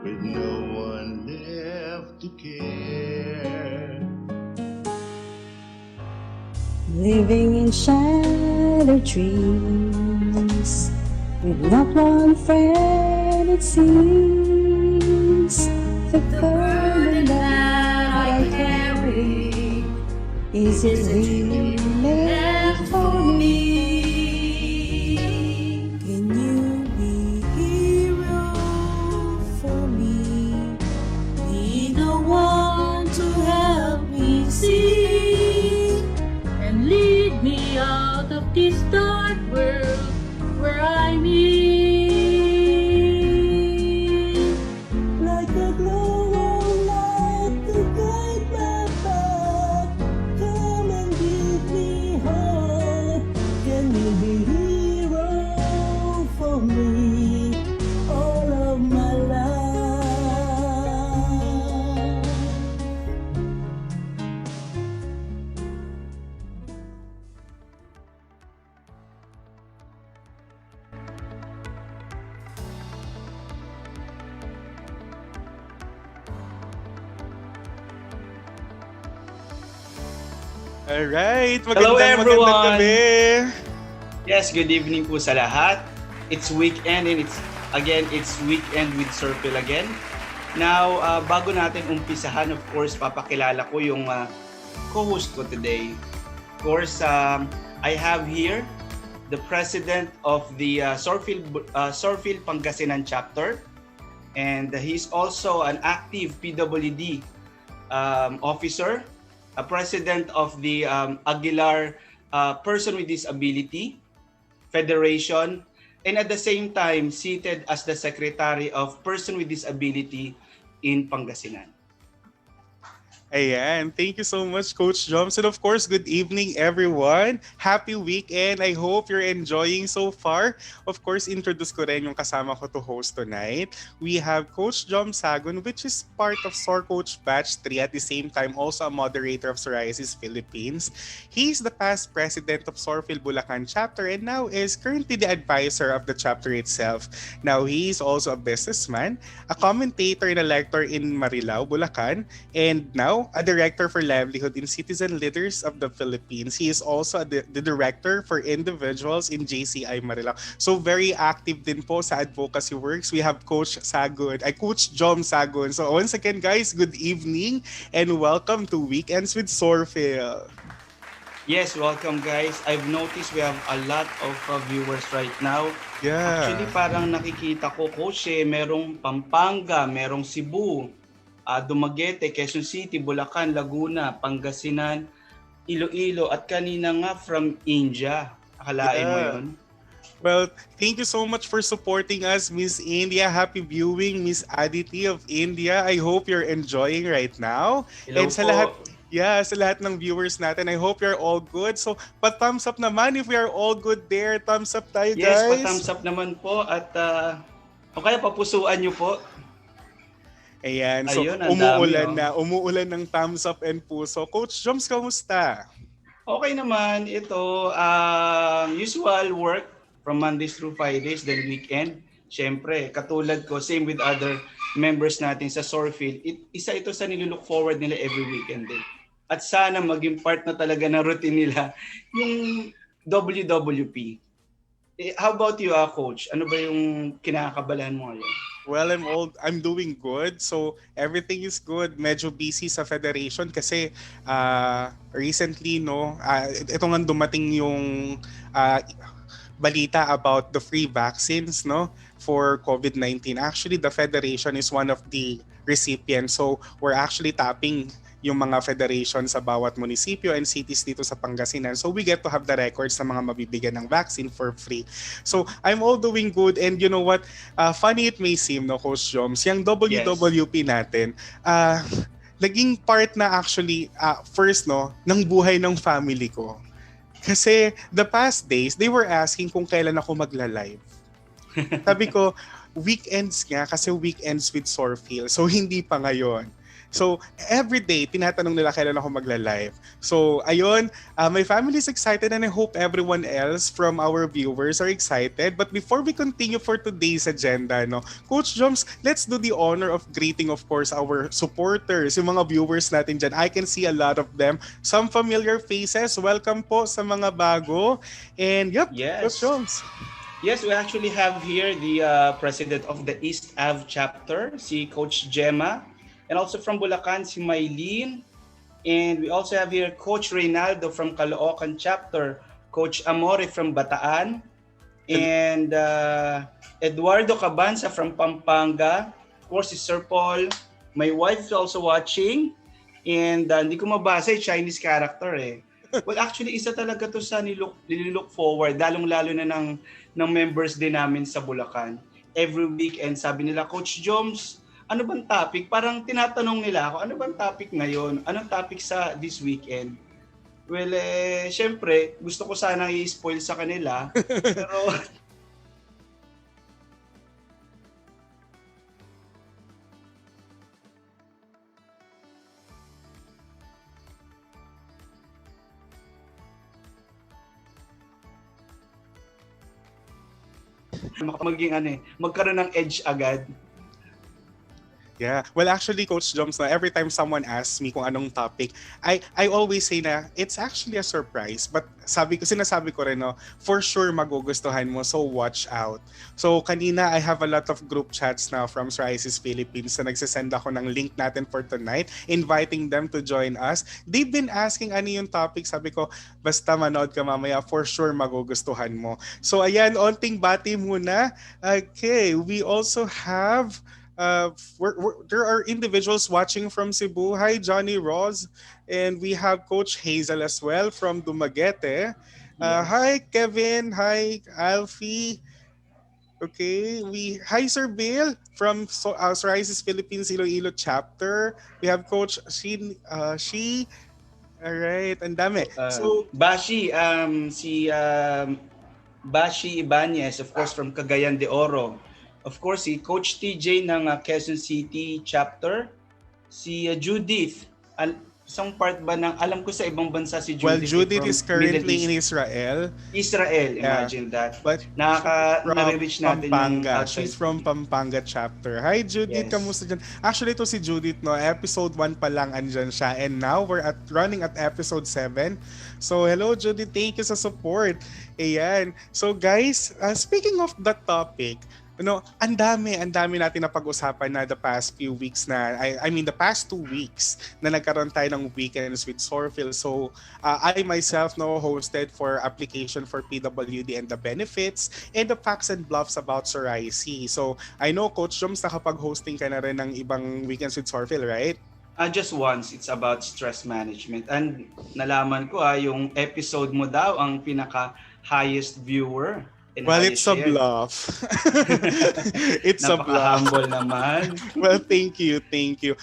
with no one left to care. Living in shattered dreams, with not one friend it seems. The burden that I carry, is it really left for me? Can you be hero for me? Be the one to help me see and lead me out of this dark world where I'm in. Like a glowing light to guide my path, come and give me hope. Can you be hero for me all of my life? Alright, Hello magandang everyone! gabi. Yes, good evening po sa lahat. It's weekend and it's weekend with PsorPhil again. Now, bago natin umpisahan, of course, papakilala ko yung co-host ko today. Of course, I have here the president of the PsorPhil Pangasinan chapter, and he's also an active PWD officer, a president of the Aguilar Person with Disability Federation, and at the same time seated as the Secretary of Person with Disability in Pangasinan. Ayan, thank you so much, Coach Joms. And of course, good evening, everyone. Happy weekend. I hope you're enjoying so far. Of course, introduce ko rin yung kasama ko to host tonight. We have Coach Joms Sagun, which is part of SOR Coach Batch 3, at the same time also a moderator of Psoriasis Philippines. He's the past president of PsorPhil Bulacan chapter and now is currently the advisor of the chapter itself. Now, he is also a businessman, a commentator and a lecturer in Marilao, Bulacan, and now a director for livelihood in Citizen Leaders of the Philippines. He is also the director for individuals in JCI Marilao. So very active din po sa advocacy works. We have Coach Sagun, Coach Joms Sagun. So once again, guys, good evening and welcome to Weekends with PsorPhil. Yes, welcome guys. I've noticed we have a lot of viewers right now. Yeah. Actually, parang nakikita ko, Coach, merong Pampanga, merong Cebu, Dumaguete, Quezon City, Bulacan, Laguna, Pangasinan, Iloilo, at kanina nga from India. Akalain mo Yeah. yun? Well, thank you so much for supporting us, Miss India. Happy viewing, Miss Aditi of India. I hope you're enjoying right now. Hello And sa po. sa lahat ng viewers natin, I hope you're all good. So, pa-thumbs up naman if we are all good there. Thumbs up tayo, Yes, guys. pa-thumbs up naman po at o kaya papusuan nyo po. Ayan, so Ayun, ang dami, umuulan ng thumbs up and puso. Coach Joms, kamusta? Okay naman, ito, usual work from Mondays through Fridays, then weekend. Siyempre, katulad ko, same with other members natin sa PsorPhil, isa ito sa nilulook forward nila every weekend din. At sana maging part na talaga ng routine nila yung WWP. How about you, Coach? Ano ba yung kinakabalahan mo ngayon? Well, I'm doing good. So, everything is good. Medyo busy sa federation kasi recently, ito nga dumating yung balita about the free vaccines, for COVID-19. Actually, the federation is one of the recipients. So, we're actually tapping yung mga federation sa bawat munisipyo and cities dito sa Pangasinan. So we get to have the records sa mga mabibigyan ng vaccine for free. So I'm all doing good, and you know what? Funny it may seem, Coach Joms, yung WWP natin, naging part na actually first ng buhay ng family ko. Kasi the past days, they were asking kung kailan ako magla-live. Sabi ko, weekends nga kasi weekends with PsorPhil. So hindi pa ngayon. So, every day, tinatanong nila kailan ako magla-live. So, ayun, my family is excited and I hope everyone else from our viewers are excited. But before we continue for today's agenda, no, Coach Joms, let's do the honor of greeting, of course, our supporters, yung mga viewers natin dyan. I can see a lot of them. Some familiar faces. Welcome po sa mga bago. And yep, Coach Yes. Joms. Yes, we actually have here the president of the East Ave chapter, si Coach Gemma, and also from Bulacan, si Maylene. And we also have here Coach Reynaldo from Caloocan chapter, Coach Amore from Bataan, and Eduardo Cabanza from Pampanga. Of course, si Sir Paul. My wife is also watching. And hindi ko mabasa yung Chinese character eh. Well, actually, isa talaga to sa nililook forward, lalong-lalo na ng members din namin sa Bulacan. Every weekend, sabi nila, Coach Joms, ano bang topic? Parang tinatanong nila ako, ano bang topic ngayon? Anong topic sa this weekend? Well, syempre, gusto ko sana i-spoil sa kanila. Pero magkaroon ng edge agad. Yeah. Well, actually, Coach Joms, every time someone asks me kung anong topic, I always say na it's actually a surprise. But sinasabi ko rin, no, for sure magugustuhan mo, so watch out. So, kanina, I have a lot of group chats now from Psoriasis Philippines na nagsisend ako ng link natin for tonight, inviting them to join us. They've been asking ano yung topic. Sabi ko, basta manood ka mamaya, for sure magugustuhan mo. So, ayan, onting bati muna. Okay, we also have there are individuals watching from Cebu. Hi, Johnny Ross. And we have Coach Hazel as well from Dumaguete. Yes. Hi, Kevin. Hi, Alfie. Okay. Hi, Sir Bill from Psoriasis Philippines Iloilo chapter. We have Coach she. All right. Ang dami. So, Bashi, Bashi Ibanez, of course, from Cagayan de Oro. Of course, si Coach TJ ng Quezon City chapter. Si Judith. Isang part ba ng, alam ko sa ibang bansa si Judith. Well, Judith is currently in Israel. Israel, imagine that. But nare-reach natin Pampanga. She's from Pampanga chapter. Hi Judith, Yes. kamusta dyan? Actually, ito si Judith, no, episode 1 pa lang andyan siya. And now, we're running at episode 7. So, hello Judith, thank you sa support. Ayan. So guys, speaking of that topic, ang dami natin na pag-usapan na the past few weeks na, I mean the past 2 weeks na nagkaroon tayo ng weekends with PsorPhil. So, I myself hosted for application for PWD and the benefits and the facts and bluffs about psoriasis. So, I know Coach Joms, nakapag-hosting ka na rin ng ibang weekends with PsorPhil, right? Just once, it's about stress management. And nalaman ko yung episode mo daw ang pinaka-highest viewer. Well, it's a bluff. It's a bluff. Napaka-humble naman. Well, thank you.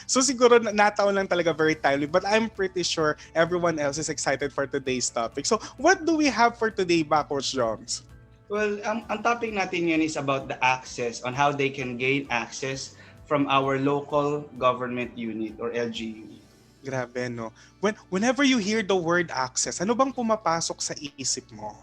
So siguro nataon lang talaga very timely, but I'm pretty sure everyone else is excited for today's topic. So what do we have for today, Coach Joms? Well, ang topic natin yan is about the access, on how they can gain access from our local government unit or LGU. Grabe, no? Whenever you hear the word access, ano bang pumapasok sa isip mo?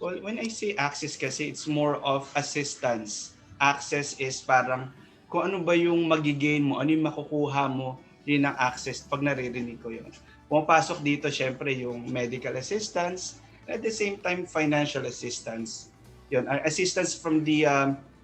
Well, when I say access kasi, it's more of assistance. Access is parang kung ano ba yung magigain mo, ano yung makukuha mo, yun ang access pag naririnig ko yun. Pumapasok dito syempre yung medical assistance, at the same time financial assistance. Yun, assistance from the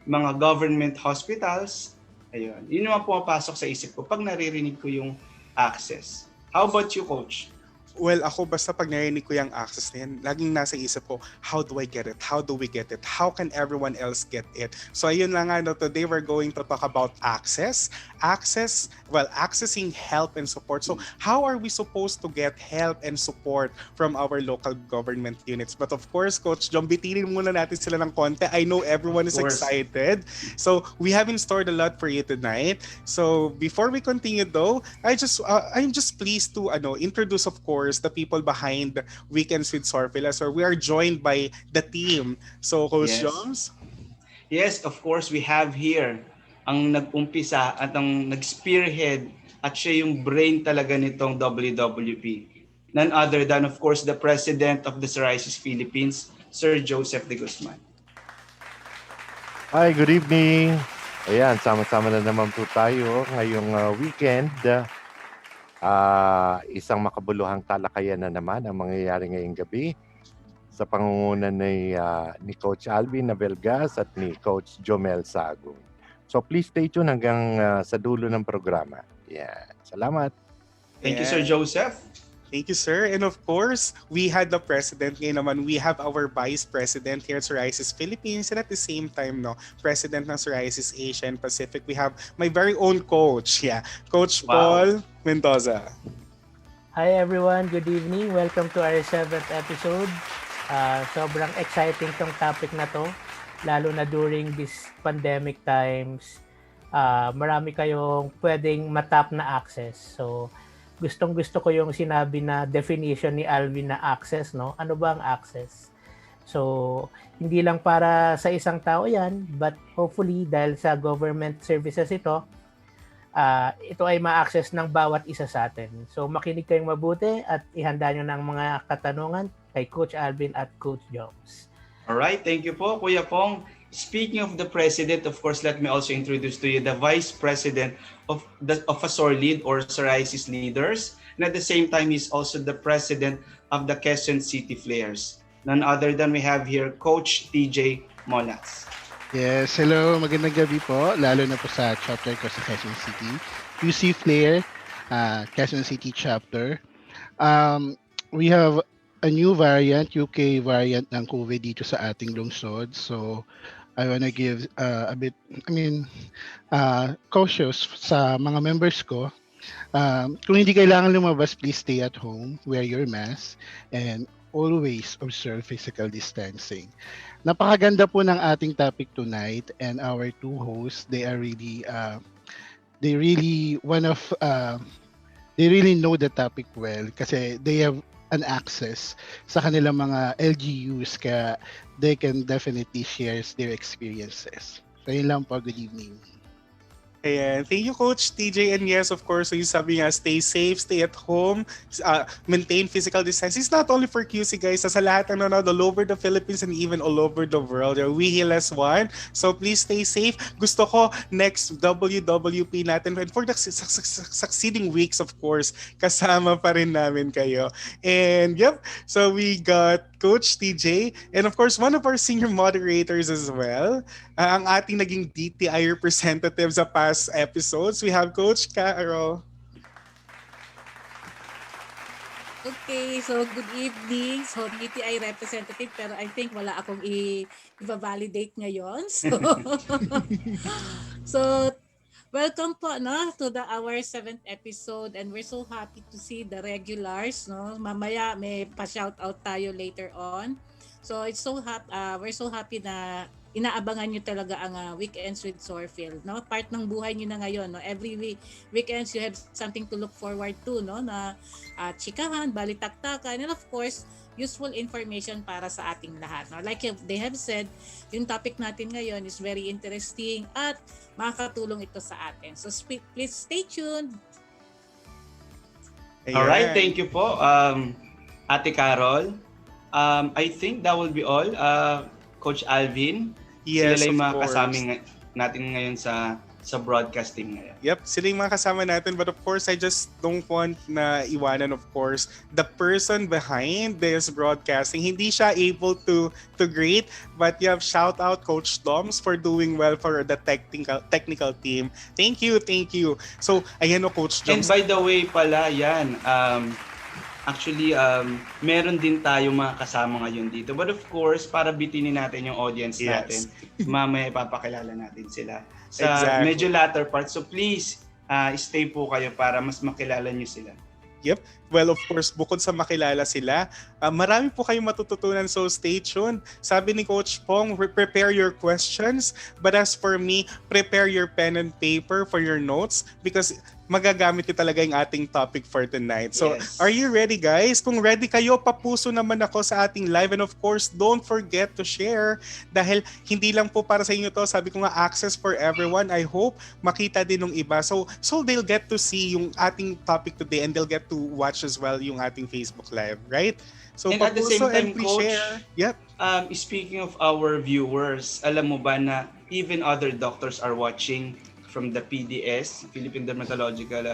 mga government hospitals. Ayun, yun yung pumapasok sa isip ko pag naririnig ko yung access. How about you, Coach? Well, ako basta pag narinig ko yung access na yan, laging nasa isip ko, how do I get it? How do we get it? How can everyone else get it? So ayun lang nga, today we're going to talk about access. Accessing help and support. So how are we supposed to get help and support from our local government units? But of course, Coach Jom, bitinin muna natin sila ng konti. I know everyone is excited. So we have in store a lot for you tonight. So before we continue though, I'm just pleased to introduce, of course, the people behind Weekends with PsorPhil. So we are joined by the team. So Coach Joms? Yes, of course, we have here ang nag-umpisa at ang nag-spearhead at siya yung brain talaga nitong WWP. None other than, of course, the President of the Psoriasis Philippines, Sir Joseph de Guzman. Hi, good evening. Ayan, sama-sama na naman po tayo ngayong weekend. Isang makabuluhang talakayan na naman ang mangyayari ngayong gabi sa pangunguna ni Coach Alvin Abelgas at ni Coach Jomel Sagun. So please stay tuned hanggang sa dulo ng programa. Yeah. Salamat. Thank you, Sir Joseph. Thank you, sir. And of course, we had the president. Ngayon naman, we have our vice president here at Psoriasis Philippines. And at the same time, president ng Psoriasis Asia and Pacific. We have my very own coach. Yeah, Coach Paul Mendoza. Hi everyone, good evening. Welcome to our 7th episode. Sobrang exciting tong topic na to. Lalo na during this pandemic times. Marami kayong pwedeng matap na access. So, gustong-gusto ko yung sinabi na definition ni Alvin na access, no? Ano ba ang access? So, hindi lang para sa isang tao yan, but hopefully dahil sa government services ito ay ma-access ng bawat isa sa atin. So, makinig kayong mabuti at ihanda nyo ng mga katanungan kay Coach Alvin at Coach Joms. Alright, thank you po, Kuya Pong. Speaking of the President, of course, let me also introduce to you the Vice President of PsorPhil or Psoriasis Leaders. And at the same time, he's also the President of the Quezon City Flares. None other than we have here Coach TJ Molas. Yes, hello, magandang gabi po, lalo na po sa chapter ko sa Quezon City. QC Flare, Quezon City chapter. We have a new variant, UK variant ng COVID dito sa ating lungsod. So, I wanna give cautious sa mga members ko. Kung hindi kailangan lumabas, please stay at home, wear your mask, and always observe physical distancing. Napakaganda po ng ating topic tonight, and our two hosts, they really know the topic well kasi they have an access sa kanilang mga LGUs kaya they can definitely share their experiences. So yun lang po, good evening. Ayan. Thank you, Coach TJ. And yes, of course, so yung sabi nga, stay safe, stay at home, maintain physical distance. It's not only for QC, guys. Sa lahat ng nanonood all over the Philippines and even all over the world. We heal as one. So please stay safe. Gusto ko next WWP natin. And for the succeeding weeks, of course, kasama pa rin namin kayo. And yep, so we got Coach TJ and of course, one of our senior moderators as well. Ang ating naging DTI representative sa past episodes, we have Coach Carol. Okay, so good evening. So DTI representative pero I think wala akong i-validate ngayon. So welcome po to our 7th episode and we're so happy to see the regulars, no. Mamaya may pa-shout out tayo later on. So we're so happy na inaabangan nyo talaga ang Weekends with PsorPhil, no? Part ng buhay nyo na ngayon, no? Every weekends you have something to look forward to, no? Na chikahan, balitaktakan, and of course, useful information para sa ating lahat, no? Like they have said, yung topic natin ngayon is very interesting at makakatulong ito sa atin. So please stay tuned. Alright, thank you po, Ate Carol. I think that will be all. Coach Alvin, Yes, sila yung mga of course. kasama natin ngayon sa broadcasting ngayon. Yep, sila yung mga kasama natin. But of course, I just don't want na iwanan, of course, the person behind this broadcasting. Hindi siya able to grade, but you have shout out Coach Joms for doing well for the technical team. Thank you. So, ayan o, Coach And Joms. by the way pala, yan, actually, meron din tayo mga kasama ngayon dito. But of course, para bitinin natin yung audience natin, mamaya ipapakilala natin sila sa medyo latter part. So please, stay po kayo para mas makilala nyo sila. Yep. Well, of course, bukod sa makilala sila, Marami po kayong matututunan, so stay tuned. Sabi ni Coach Pong, prepare your questions. But as for me, prepare your pen and paper for your notes because magagamit ko talaga yung ating topic for tonight. So, are you Yes. ready, guys? Kung ready kayo, papuso naman ako sa ating live. And of course, don't forget to share dahil hindi lang po para sa inyo to. Sabi ko nga, access for everyone. I hope makita din ng iba. So they'll get to see yung ating topic today and they'll get to watch as well yung ating Facebook Live, right? So, And at the papuso same and time, please Coach, share. Yep. speaking of our viewers, alam mo ba na even other doctors are watching from the PDS, Philippine Dermatological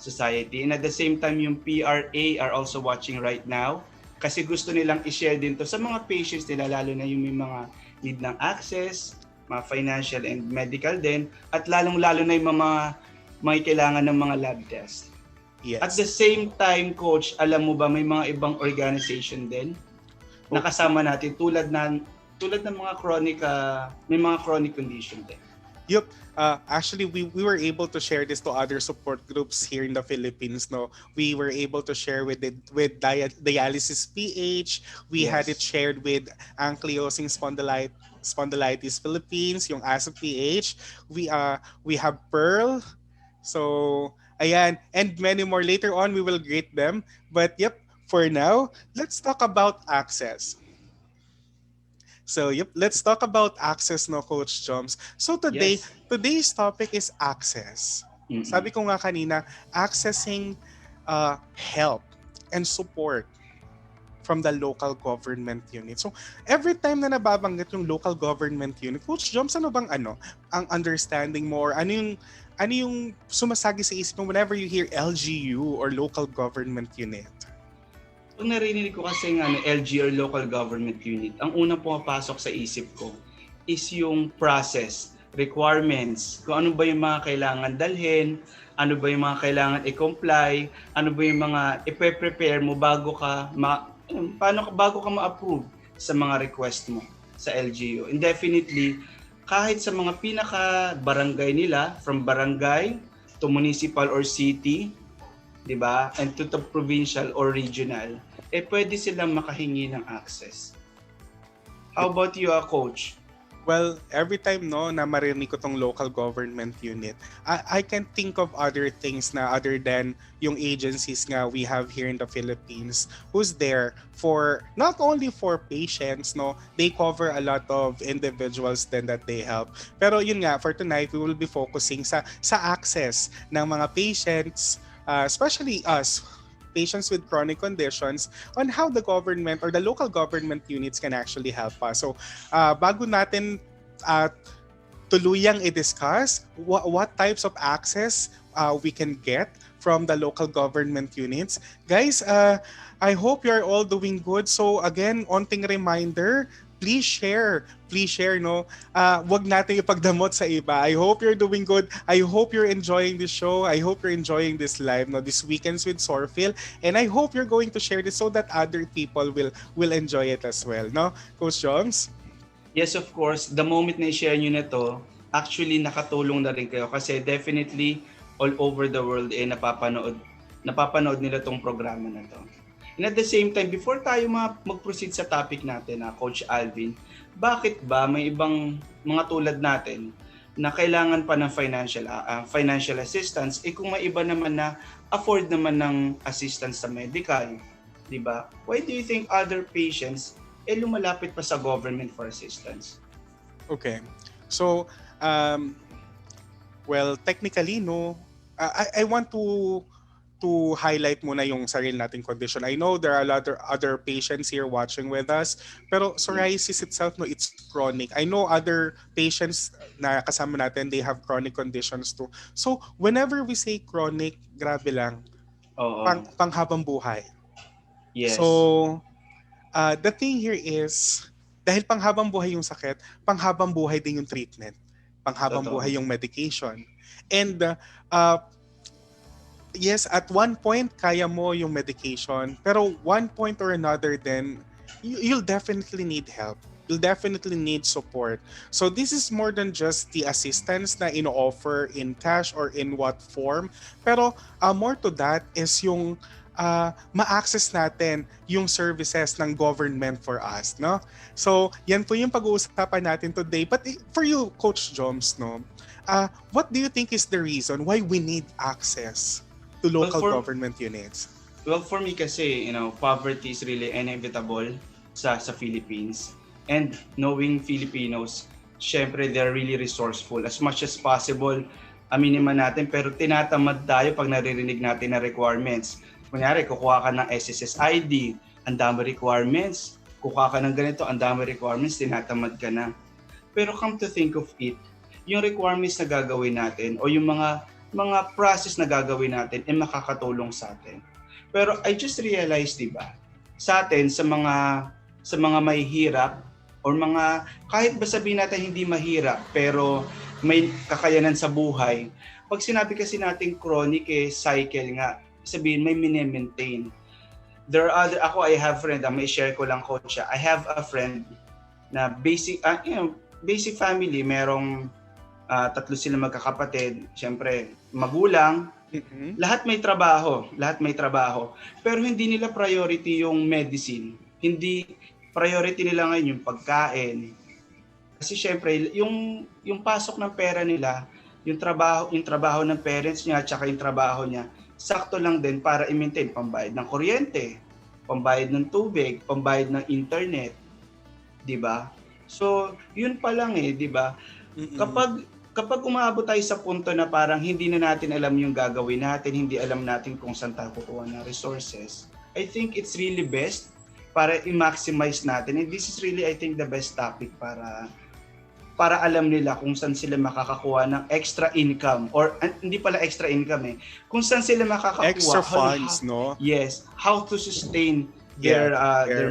Society, and at the same time yung PRA are also watching right now kasi gusto nilang i-share din to sa mga patients nila, lalo na yung may mga need ng access, mga financial and medical din, at lalong-lalo na yung mga kailangan ng mga lab test. Yes. At the same time, Coach, alam mo ba may mga ibang organization din na kasama natin tulad ng mga chronic may mga chronic condition din. Yup. Actually, we were able to share this to other support groups here in the Philippines. No, we were able to share with dialysis PH. We had it Yes. shared with ankylosing spondylitis Philippines, yung ASA PH. We have Pearl. So ayan, and many more later on. We will greet them. But yep, for now, let's talk about access. So, yep, let's talk about access, no, Coach Joms. So Yes. today's topic is access. Mm-mm. Sabi ko nga kanina, accessing help and support from the local government unit. So, every time na nababanggit yung local government unit, Coach Joms, ano bang ang understanding mo or ano yung sumasagi sa isip mo whenever you hear LGU or local government unit? Kung narinig ko kasi nga LG or local government unit, ang unang pumapasok sa isip ko is yung process, requirements, kung ano ba yung mga kailangan dalhin, ano ba yung mga kailangan i-comply, ano ba yung mga i-prepare mo bago ka bago ka ma-approve sa mga request mo sa LGU. And definitely, kahit sa mga pinaka barangay nila, from barangay to municipal or city, 'di ba? And to the provincial or regional, pwede silang makahingi ng access. How about you, Coach? Well, every time no na marinig ko tong local government unit, I can think of other things na other than yung agencies nga we have here in the Philippines who's there for not only for patients, no, they cover a lot of individuals then that they help. Pero yun nga, for tonight we will be focusing sa access ng mga patients, especially us patients with chronic conditions, on how the government or the local government units can actually help us. So, bago natin tuluyang i-discuss what types of access we can get from the local government units, guys, I hope you're all doing good. So, again, onting reminder, please share, no? Wag natin ipagdamot sa iba. I hope you're doing good. I hope you're enjoying this show. I hope you're enjoying this live, no? This Weekends with PsorPhil. And I hope you're going to share this so that other people will enjoy it as well, no? Coach Joms? Yes, of course. The moment na i-share nyo na to, actually nakatulong na rin kayo kasi definitely all over the world napapanood nila tong programa na to. And at the same time, before tayo mag-proceed sa topic natin, Coach Alvin, bakit ba may ibang mga tulad natin na kailangan pa ng financial assistance, kung may iba naman na afford naman ng assistance sa medical, di ba? Why do you think other patients lumalapit pa sa government for assistance? Okay. So, well, technically, no, I want to highlight muna yung sarili nating condition. I know there are a lot of other patients here watching with us, pero psoriasis itself, no, it's chronic. I know other patients na kasama natin, they have chronic conditions too. So, whenever we say chronic, grabe lang, Oo. panghabang buhay. Yes. So, the thing here is, dahil panghabang buhay yung sakit, panghabang buhay din yung treatment. Panghabang Totoo. buhay yung medication. And, yes, at one point, kaya mo yung medication. Pero one point or another then, you'll definitely need help. You'll definitely need support. So this is more than just the assistance na ino-offer in cash or in what form. Pero more to that is yung ma-access natin yung services ng government for us, no? So, yan po yung pag-uusapan natin today. But for you, Coach Joms, no? What do you think is the reason why we need access to Well, local for government units? Well, for me kasi, poverty is really inevitable sa Philippines. And knowing Filipinos, syempre they're really resourceful. As much as possible, aminin man natin, pero tinatamad tayo pag naririnig natin na requirements. Kunyari, kukuha ka ng SSS ID, ang dami requirements. Kukuha ka ng ganito, ang dami requirements, tinatamad ka na. Pero come to think of it, yung requirements na gagawin natin o yung mga process na gagawin natin ay makakatulong sa atin. Pero I just realized, 'di ba? Sa atin sa mga mahihirap or mga kahit ba sabihin natin hindi mahirap pero may kakayanan sa buhay. Pag sinabi kasi natin chronic cycle nga, sabihin may mini-maintain. I have friend, may share ko lang coach siya. I have a friend na basic family, merong tatlo sila magkakapatid, syempre magulang. Lahat may trabaho. Pero hindi nila priority yung medicine. Hindi priority nila ngayon yung pagkain. Kasi syempre, yung pasok ng pera nila, yung trabaho ng parents niya at saka yung trabaho niya, sakto lang din para i-maintain pambayad ng kuryente, pambayad ng tubig, pambayad ng internet. 'Di ba? So, yun pa lang 'di ba? Kapag umaabot tayo sa punto na parang hindi na natin alam yung gagawin natin, hindi alam natin kung saan tayo kukuha ng resources, I think it's really best para i-maximize natin. And this is really, I think, the best topic para alam nila kung saan sila makakakuha ng extra income or hindi pala extra income kung saan sila makakakuha Extra funds, no? Yes, how to sustain their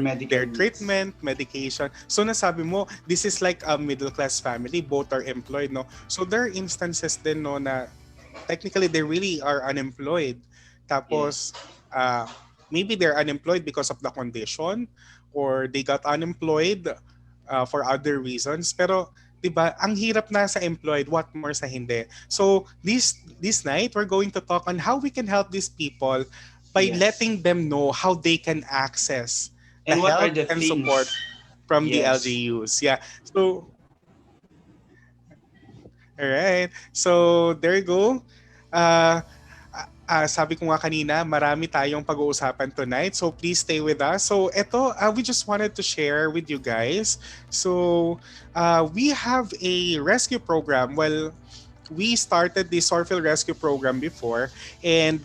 medical their needs. treatment, medication. So nasabi mo, this is like a middle class family, both are employed, no? So there are instances din, no, na technically they really are unemployed. Tapos maybe they're unemployed because of the condition or they got unemployed for other reasons. Pero 'di ba, ang hirap na sa employed, what more sa hindi. So this night we're going to talk on how we can help these people by letting them know how they can access the and what help are the and things support from the LGUs. Yeah. So, all right. So, there you go. Sabi ko nga kanina, marami tayong pag-uusapan tonight. So, please stay with us. So, ito, we just wanted to share with you guys. So, we have a rescue program. Well, we started the PsorPhil rescue program before, and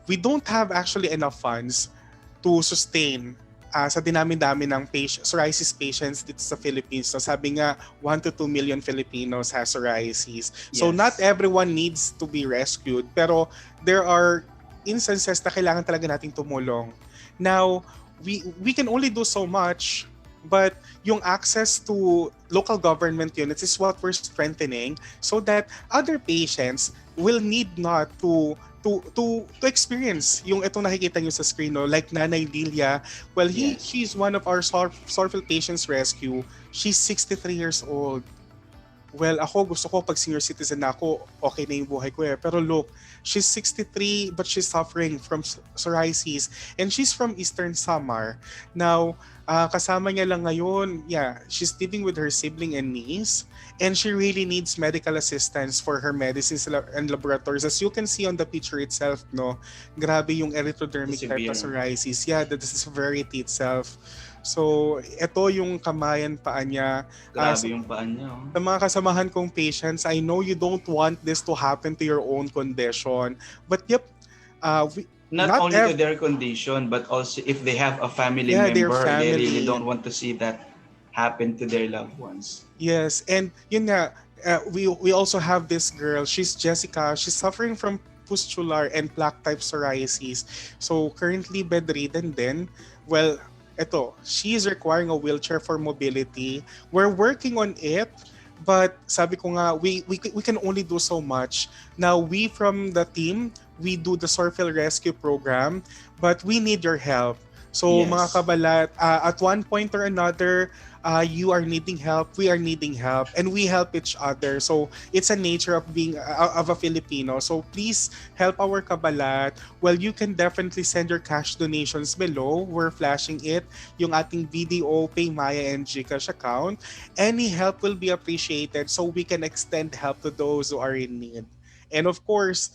we don't have actually enough funds to sustain sa dinami-dami ng psoriasis patients dito sa Philippines. So sabi nga, 1 to 2 million Filipinos has psoriasis. So not everyone needs to be rescued, pero there are instances na kailangan talaga nating tumulong. Now, we can only do so much, but yung access to local government units is what we're strengthening so that other patients will need not to experience yung itong nakikita nyo sa screen, no? Like Nanay Lilia. Well, she's one of our PsorPhil patients rescue. She's 63 years old. Well, ako gusto ko pag senior citizen na ako, okay na yung buhay ko Pero look, she's 63 but she's suffering from psoriasis and she's from Eastern Samar. Now, kasama niya lang ngayon, she's living with her sibling and niece. And she really needs medical assistance for her medicines and laboratories. As you can see on the picture itself, no, grabe yung erythrodermic type of psoriasis. Yeah, that is the severity itself. So, ito yung kamayan paa niya. Grabe yung paa niya. Sa mga kasamahan kong patients, I know you don't want this to happen to your own condition. But not only to their condition, but also if they have a family member, they really don't want to see that happen to their loved ones. Yes, and yun nga, we also have this girl, she's Jessica, she's suffering from pustular and plaque type psoriasis. So currently bedridden din. Well, she is requiring a wheelchair for mobility. We're working on it, but sabi ko nga, we can only do so much. Now, we from the team, we do the PsorPhil rescue program, but we need your help. So mga kabalat, at one point or another, you are needing help, we are needing help, and we help each other. So it's a nature of being of a Filipino. So please help our kabalat. Well, you can definitely send your cash donations below. We're flashing it, yung ating BDO, Paymaya, and GCash account. Any help will be appreciated so we can extend help to those who are in need. And of course,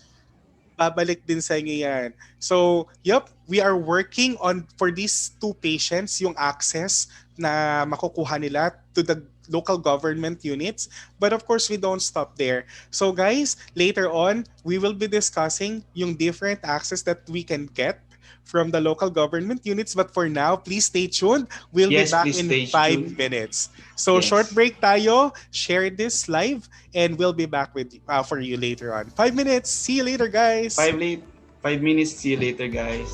babalik din sa inyo yan. So, yep, we are working on for these two patients yung access na makukuha nila to the local government units. But of course, we don't stop there. So guys, later on, we will be discussing yung different access that we can get from the local government units. But for now, please stay tuned. We'll be Yes, back please in stay 5 tuned. minutes. So Yes. short break tayo. Share this live and we'll be back with for you later on. 5 minutes. See you later, guys. 5 minutes. See you later, guys.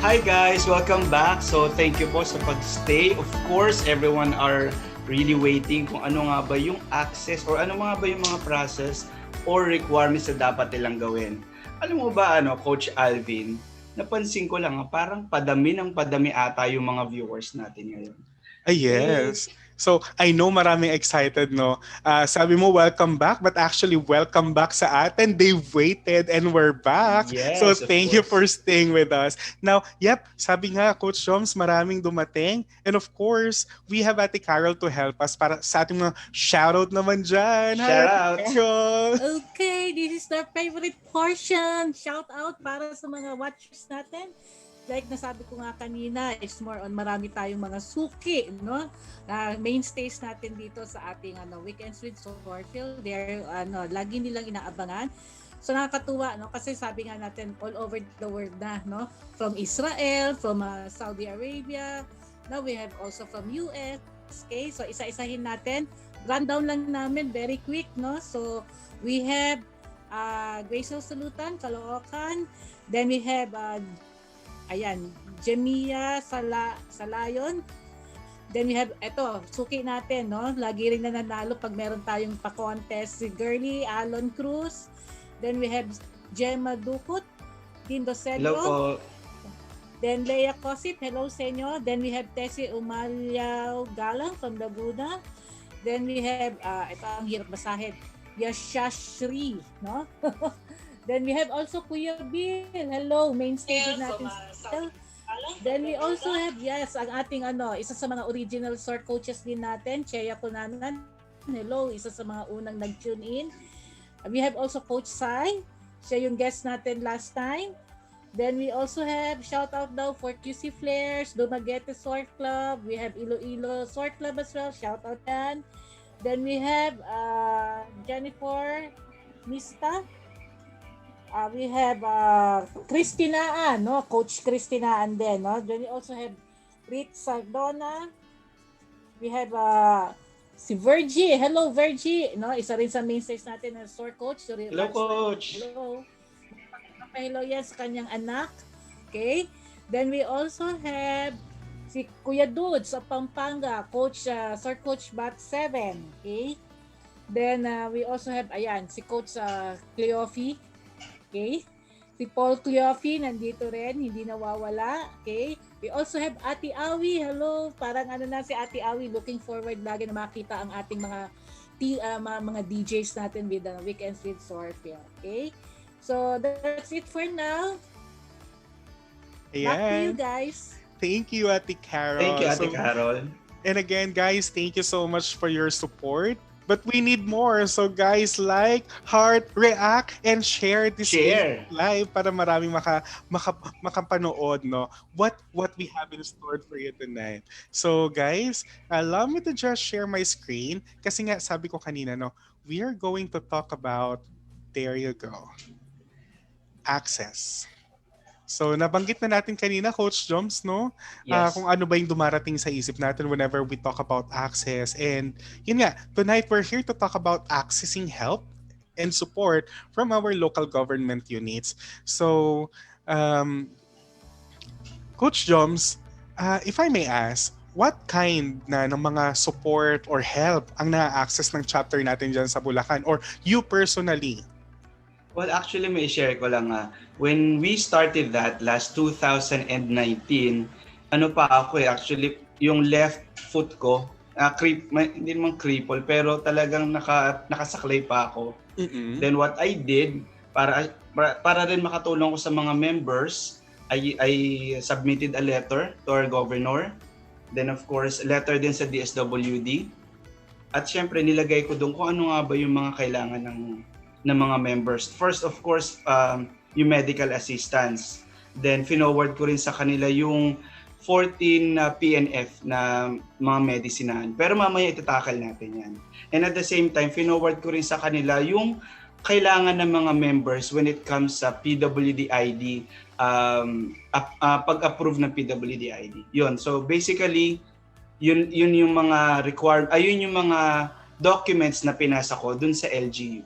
Hi guys, welcome back. So thank you po sa pag-stay. Of course, everyone are really waiting kung ano nga ba yung access or ano nga ba yung mga process or requirements na dapat nilang gawin. Alam mo ba Coach Alvin, napansin ko lang parang padami ng padami ata yung mga viewers natin ngayon. Yes. So, I know maraming excited, no? Sabi mo, welcome back, but actually, welcome back sa atin. They waited and we're back. Yes, So, of thank you for course. staying with us. Now, yep, sabi nga, Coach Joms, maraming dumating. And of course, we have Ate Carol to help us para sa ating mga shoutout naman dyan. Hi, Shout Ate out. Carol! Okay, this is the favorite portion. Shout out para sa mga watchers natin. Like nasabi ko nga kanina, it's more on marami tayong mga suki, no? Mainstays natin dito sa ating Weekends with PsorPhil. They're lagi nilang inaabangan. So nakakatuwa, no? Kasi sabi nga natin all over the world na, no? From Israel, from Saudi Arabia. Now we have also from US. Okay, so isa-isahin natin. Rundown lang namin, very quick, no? So we have Gracel Salutan, Caloocan. Then we have Jemia Salayon. Then we have, suki natin, no? Lagi rin nananalo pag meron tayong pa-contest. Si Girly Alon Cruz. Then we have Gemma Dukut, Dindo Hello po. Cedro. Then Leia Cosip, hello sa inyo. Then we have Tessie Umalyao Galang from Laguna. Then we have, ito ang hirap basahin, Yashashri, no? Then we have also Kuya Bill. Hello, mainstay din natin. Then we also have, ang ating isa sa mga original SOR coaches din natin, Cheya Kunanan. Hello, isa sa mga unang nag-tune in. We have also Coach Sai. Siya yung guest natin last time. Then we also have shout out daw for QC Flares, Dumaguete SOR Club. We have Iloilo SOR Club as well. Shout out yan. Then we have Jennifer Mista. We have Christinaan, no? Coach Christinaan din, no? Then we also have Ritz Sardona. We have si Virgie. Hello, Virgie. No? Isa rin sa mainstays natin na SOR coach. Hello, Coach. Hello. Hello yan sa kanyang anak. Okay? Then we also have si Kuya Dude sa Pampanga. Coach, SOR Coach Bat 7. Okay? Then we also have, si Coach Cleofi. Okay? Si Paul Cleofi nandito rin, hindi nawawala. Okay? We also have Ate Awi. Hello, parang si Ate Awi, looking forward lagi na makita ang ating mga DJs natin with the Weekends with PsorPhil. Okay? So that's it for now. Ayan. Back to you guys. Thank you, Ate Carol. Thank you, Ate Carol. And again, guys, thank you so much for your support. But we need more. So guys, like, heart, react, and share this live para maraming makapanood, no? What we have in store for you tonight. So guys, allow me to just share my screen. Kasi nga, sabi ko kanina, no? We are going to talk about, there you go, access. So nabanggit na natin kanina, Coach Joms, no? Yes. Kung ano ba yung dumarating sa isip natin whenever we talk about access. And yun nga, tonight we're here to talk about accessing help and support from our local government units. So, Coach Joms, if I may ask, what kind ng mga support or help ang na-access ng chapter natin dyan sa Bulacan? Or you personally? Well, actually, may share ko lang when we started that last 2019, pa ako actually, yung left foot ko, hindi naman cripple, pero talagang nakasaklay pa ako. Mm-mm. Then what I did, para rin makatulong ko sa mga members, I submitted a letter to our governor. Then of course, letter din sa DSWD. At syempre, nilagay ko doon kung ano nga ba yung mga kailangan ng mga members. First, of course, yung medical assistance. Then, finoward ko rin sa kanila yung 14 PNF na mga medicinahan. Pero mamaya itatakal natin yan. And at the same time, finoward ko rin sa kanila yung kailangan ng mga members when it comes sa PWD ID, pag-approve ng PWD ID. Yun. So, basically, yun yung mga yung mga documents na pinasa ko dun sa LGU.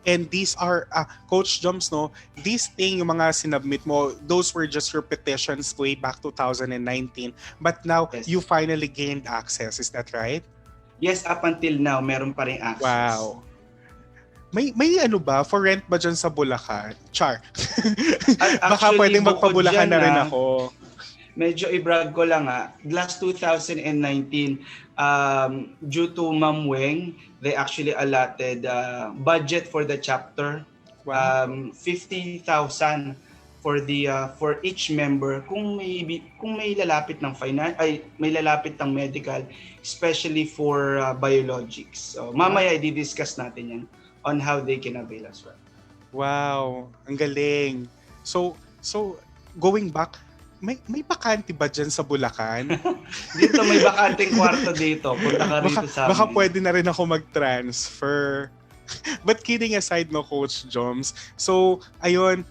And these are, Coach Joms, no, these thing, yung mga sinubmit mo, those were just your petitions way back 2019. But now, you Yes. finally gained access. Is that right? Yes, up until now, meron pa ring access. Wow. May ano ba? For rent ba dyan sa Bulacan? Char. Baka Actually, pwedeng bukod magpabulakan dyan na rin ako. medyo i-brag ko lang last 2019, due to Ma'am Weng, they actually allotted budget for the chapter, Wow. 50,000 for for each member kung may lalapit ng may lalapit ng medical, especially for biologics. So mamaya i-discuss natin yan on how they can avail as well. Wow. Ang galing. So going back, may bakante ba dyan sa Bulacan? Dito may bakanteng kwarto dito. Punta ka rito sa Baka amin. pwede na rin ako mag-transfer. But kidding aside, no, Coach Joms. So, ayun,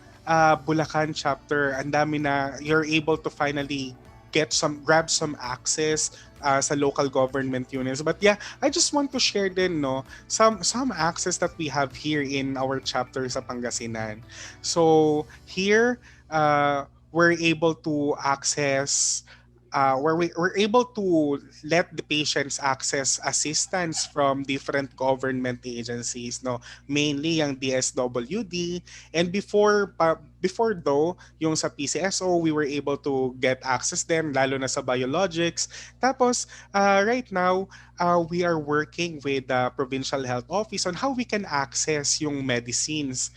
Bulacan chapter, ang dami na, you're able to finally grab some access sa local government units. But yeah, I just want to share din, no, some access that we have here in our chapter sa Pangasinan. So, here, we're able to access we're able to let the patients access assistance from different government agencies, no, mainly yung DSWD. And before though, yung sa PCSO, we were able to get access them, lalo na sa biologics. Tapos right now, we are working with the provincial health office on how we can access yung medicines.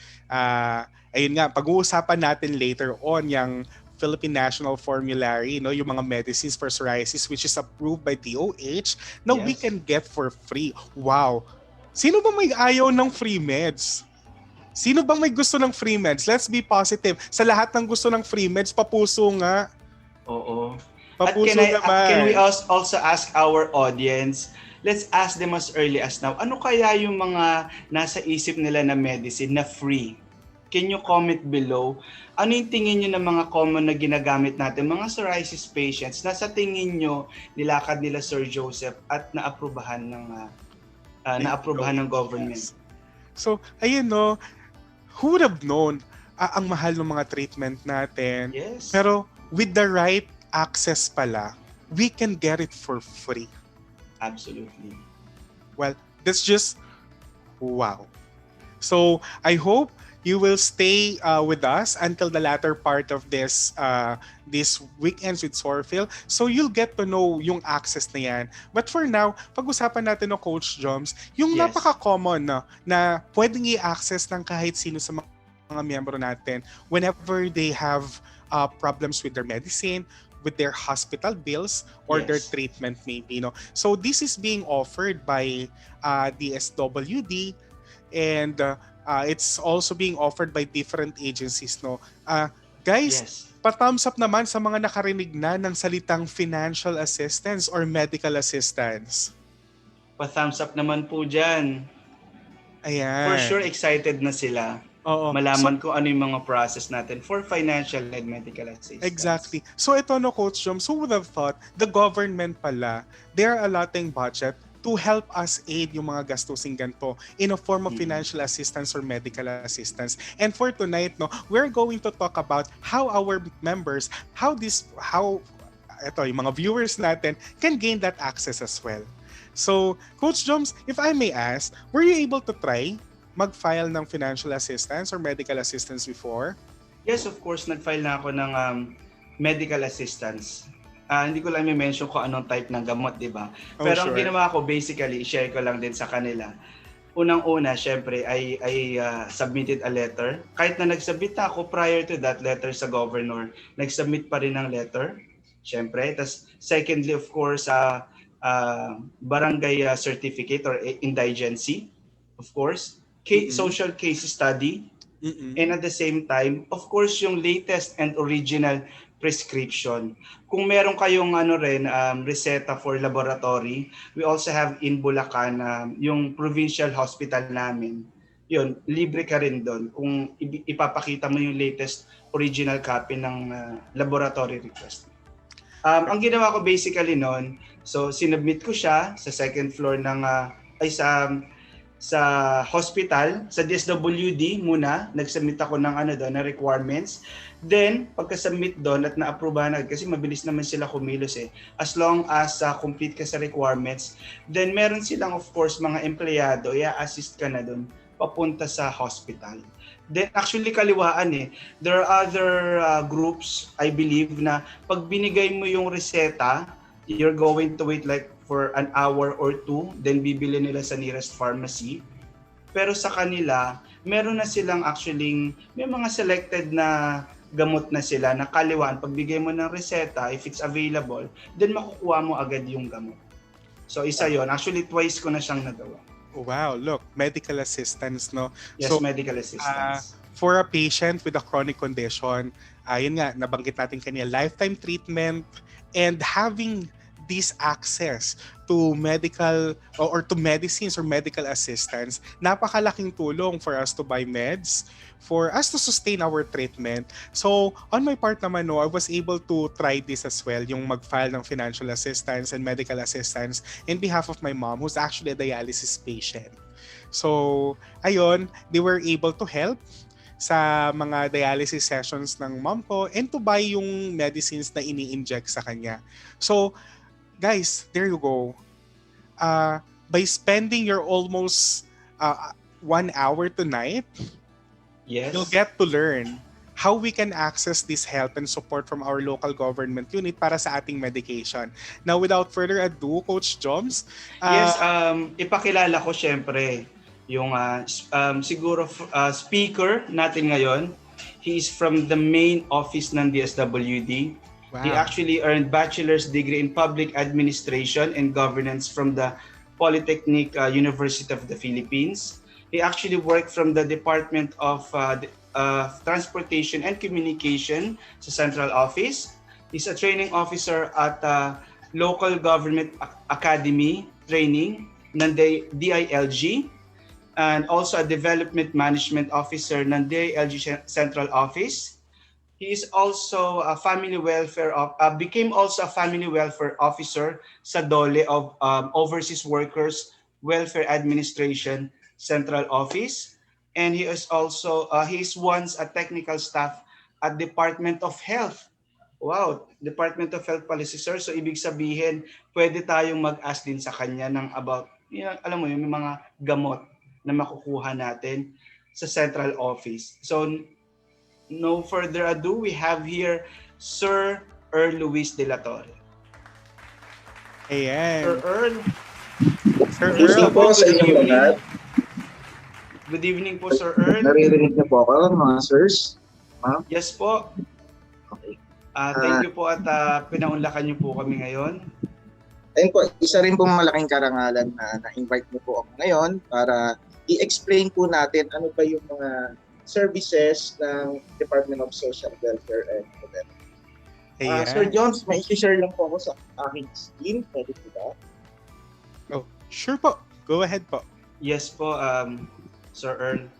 Ayun nga, pag-uusapan natin later on yung Philippine National Formulary, no, yung mga medicines for psoriasis which is approved by DOH, na we Yes. can get for free. Wow. Sino ba may ayaw ng free meds? Sino bang may gusto ng free meds? Let's be positive. Sa lahat ng gusto ng free meds, papuso nga. Oo. At Papuso naman. can we also ask our audience, let's ask them as early as now, ano kaya yung mga nasa isip nila na medicine na free? Can you comment below? Ano yung tingin nyo ng mga common na ginagamit natin, mga psoriasis patients na sa tingin nyo nilakad nila Sir Joseph at naaprubahan ng government? So, ayun, no, who would have known ang mahal ng mga treatment natin. Yes. Pero with the right access pala, we can get it for free. Absolutely. Well, that's just wow. So I hope you will stay with us until the latter part of this weekends with PsorPhil. So you'll get to know yung access na yan. But for now, pag-usapan natin no, Coach Joms, yung Yes. napaka-common na pwedeng i-access ng kahit sino sa mga miyembro natin whenever they have problems with their medicine, with their hospital bills, or their Yes. treatment maybe. No? So this is being offered by DSWD, and it's also being offered by different agencies, no. Guys, Yes. pa-thumbs up naman sa mga nakarinig na ng salitang financial assistance or medical assistance. Pa-thumbs up naman po dyan. Ayan. For sure, excited na sila. Oo. Malaman kung ano yung mga process natin for financial and medical assistance. Exactly. So ito no, Coach Joms, who would have thought the government pala, they're allotting budget to help us aid yung mga gastusing ganito in a form of financial assistance or medical assistance. And for tonight, no, we're going to talk about how our members, how yung mga viewers natin can gain that access as well. So, Coach Joms, if I may ask, were you able to try mag-file ng financial assistance or medical assistance before? Yes, of course, nag-file na ako ng medical assistance. Hindi ko lang i-mention kung anong type ng gamot, di ba? Oh, Pero ang sure. ginawa ko, basically, i-share ko lang din sa kanila. Unang-una, syempre, I submitted a letter. Kahit na nag-submit na ako prior to that letter sa governor, nag-submit pa rin ng letter, syempre. Tapos, secondly, of course, barangay certificate or indigency, of course. Social case study, and at the same time, of course, yung latest and original prescription. Kung meron kayong reseta for laboratory, we also have in Bulacan yung provincial hospital namin. Yun, libre ka rin doon kung ipapakita mo yung latest original copy ng laboratory request. Ang ginawa ko basically noon, so sinubmit ko siya sa second floor ng sa hospital, sa DSWD muna, nag-submit ako ng ng requirements. Then, pagka-submit doon at na-approvehan agad, kasi mabilis naman sila kumilos as long as complete ka sa requirements, then meron silang of course mga empleyado, i-assist ka na doon papunta sa hospital. Then actually kaliwaan there are other groups, I believe, na pag binigay mo yung reseta, you're going to wait like for an hour or two, then bibili nila sa nearest pharmacy. Pero sa kanila, meron na silang actually, may mga selected na gamot na sila na kaliwaan. Pagbigay mo ng reseta, if it's available, then makukuha mo agad yung gamot. So isa yon. Actually, twice ko na siyang nagawa. Wow, look, medical assistance, no? Yes, So, medical assistance. for a patient with a chronic condition, yun nga, nabanggit natin kanina, lifetime treatment and having this access to medical or to medicines or medical assistance, napakalaking tulong for us to buy meds, for us to sustain our treatment. So, on my part naman, I was able to try this as well, yung mag-file ng financial assistance and medical assistance in behalf of my mom, who's actually a dialysis patient. So, ayun, they were able to help sa mga dialysis sessions ng mom ko and to buy yung medicines na ini-inject sa kanya. So, guys, there you go. By spending your almost 1 hour tonight, Yes. you'll get to learn how we can access this help and support from our local government unit para sa ating medication. Now, without further ado, Coach Joms. Yes, ipakilala ko syempre yung siguro speaker natin ngayon. He is from the main office ng DSWD. Wow. He actually earned bachelor's degree in public administration and governance from the Polytechnic University of the Philippines. He actually worked from the Department of Transportation and Communication sa Central Office. He's a training officer at Local Government Academy Training ng DILG, and also a Development Management Officer ng DILG Central Office. He is also a family welfare became also a family welfare officer sa DOLE of Overseas Workers Welfare Administration Central Office, and he is also he is once a technical staff at Department of Health. Wow, Department of Health Policy, sir. So ibig sabihin, pwede tayong mag-ask din sa kanya ng about, alam mo yung mga gamot na makukuha natin sa Central Office. So no further ado, we have here Sir Earl Luis de la Torre. Ayan. Sir Earl. Sir Gusto Earl. po sa inyong lahat. Good evening po, Sir Earl. Naririnig niyo po ako, mga sirs? Yes po. Okay. Thank you po at pinaunlakan niyo po kami ngayon. Ayun po, isa rin pong malaking karangalan na na-invite niyo po ako ngayon para i-explain po natin ano ba yung mga services ng Department of Social Welfare and Development. Ayan. Sir Joms, may i-share lang po ako sa aking screen. Pwede po ba? Oh, sure po. Go ahead po. Yes po, Sir Earl.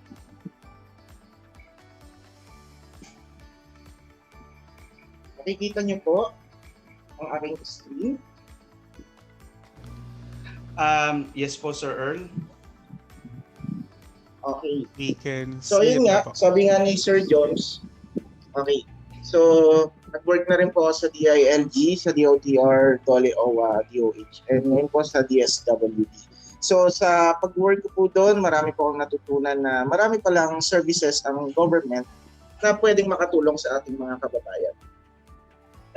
Nakikita niyo po ang aking screen. Yes po, Sir Earl. Okay. We can So see yun it nga, na po. sabi nga ni Sir Joms, okay, so nag-work na rin po ako sa DILG, sa DOTR, DOLE, OWA, DOH, and ngayon po sa DSWD. So sa pag-work ko po doon, marami po akong natutunan na marami palang services ang government na pwedeng makatulong sa ating mga kababayan.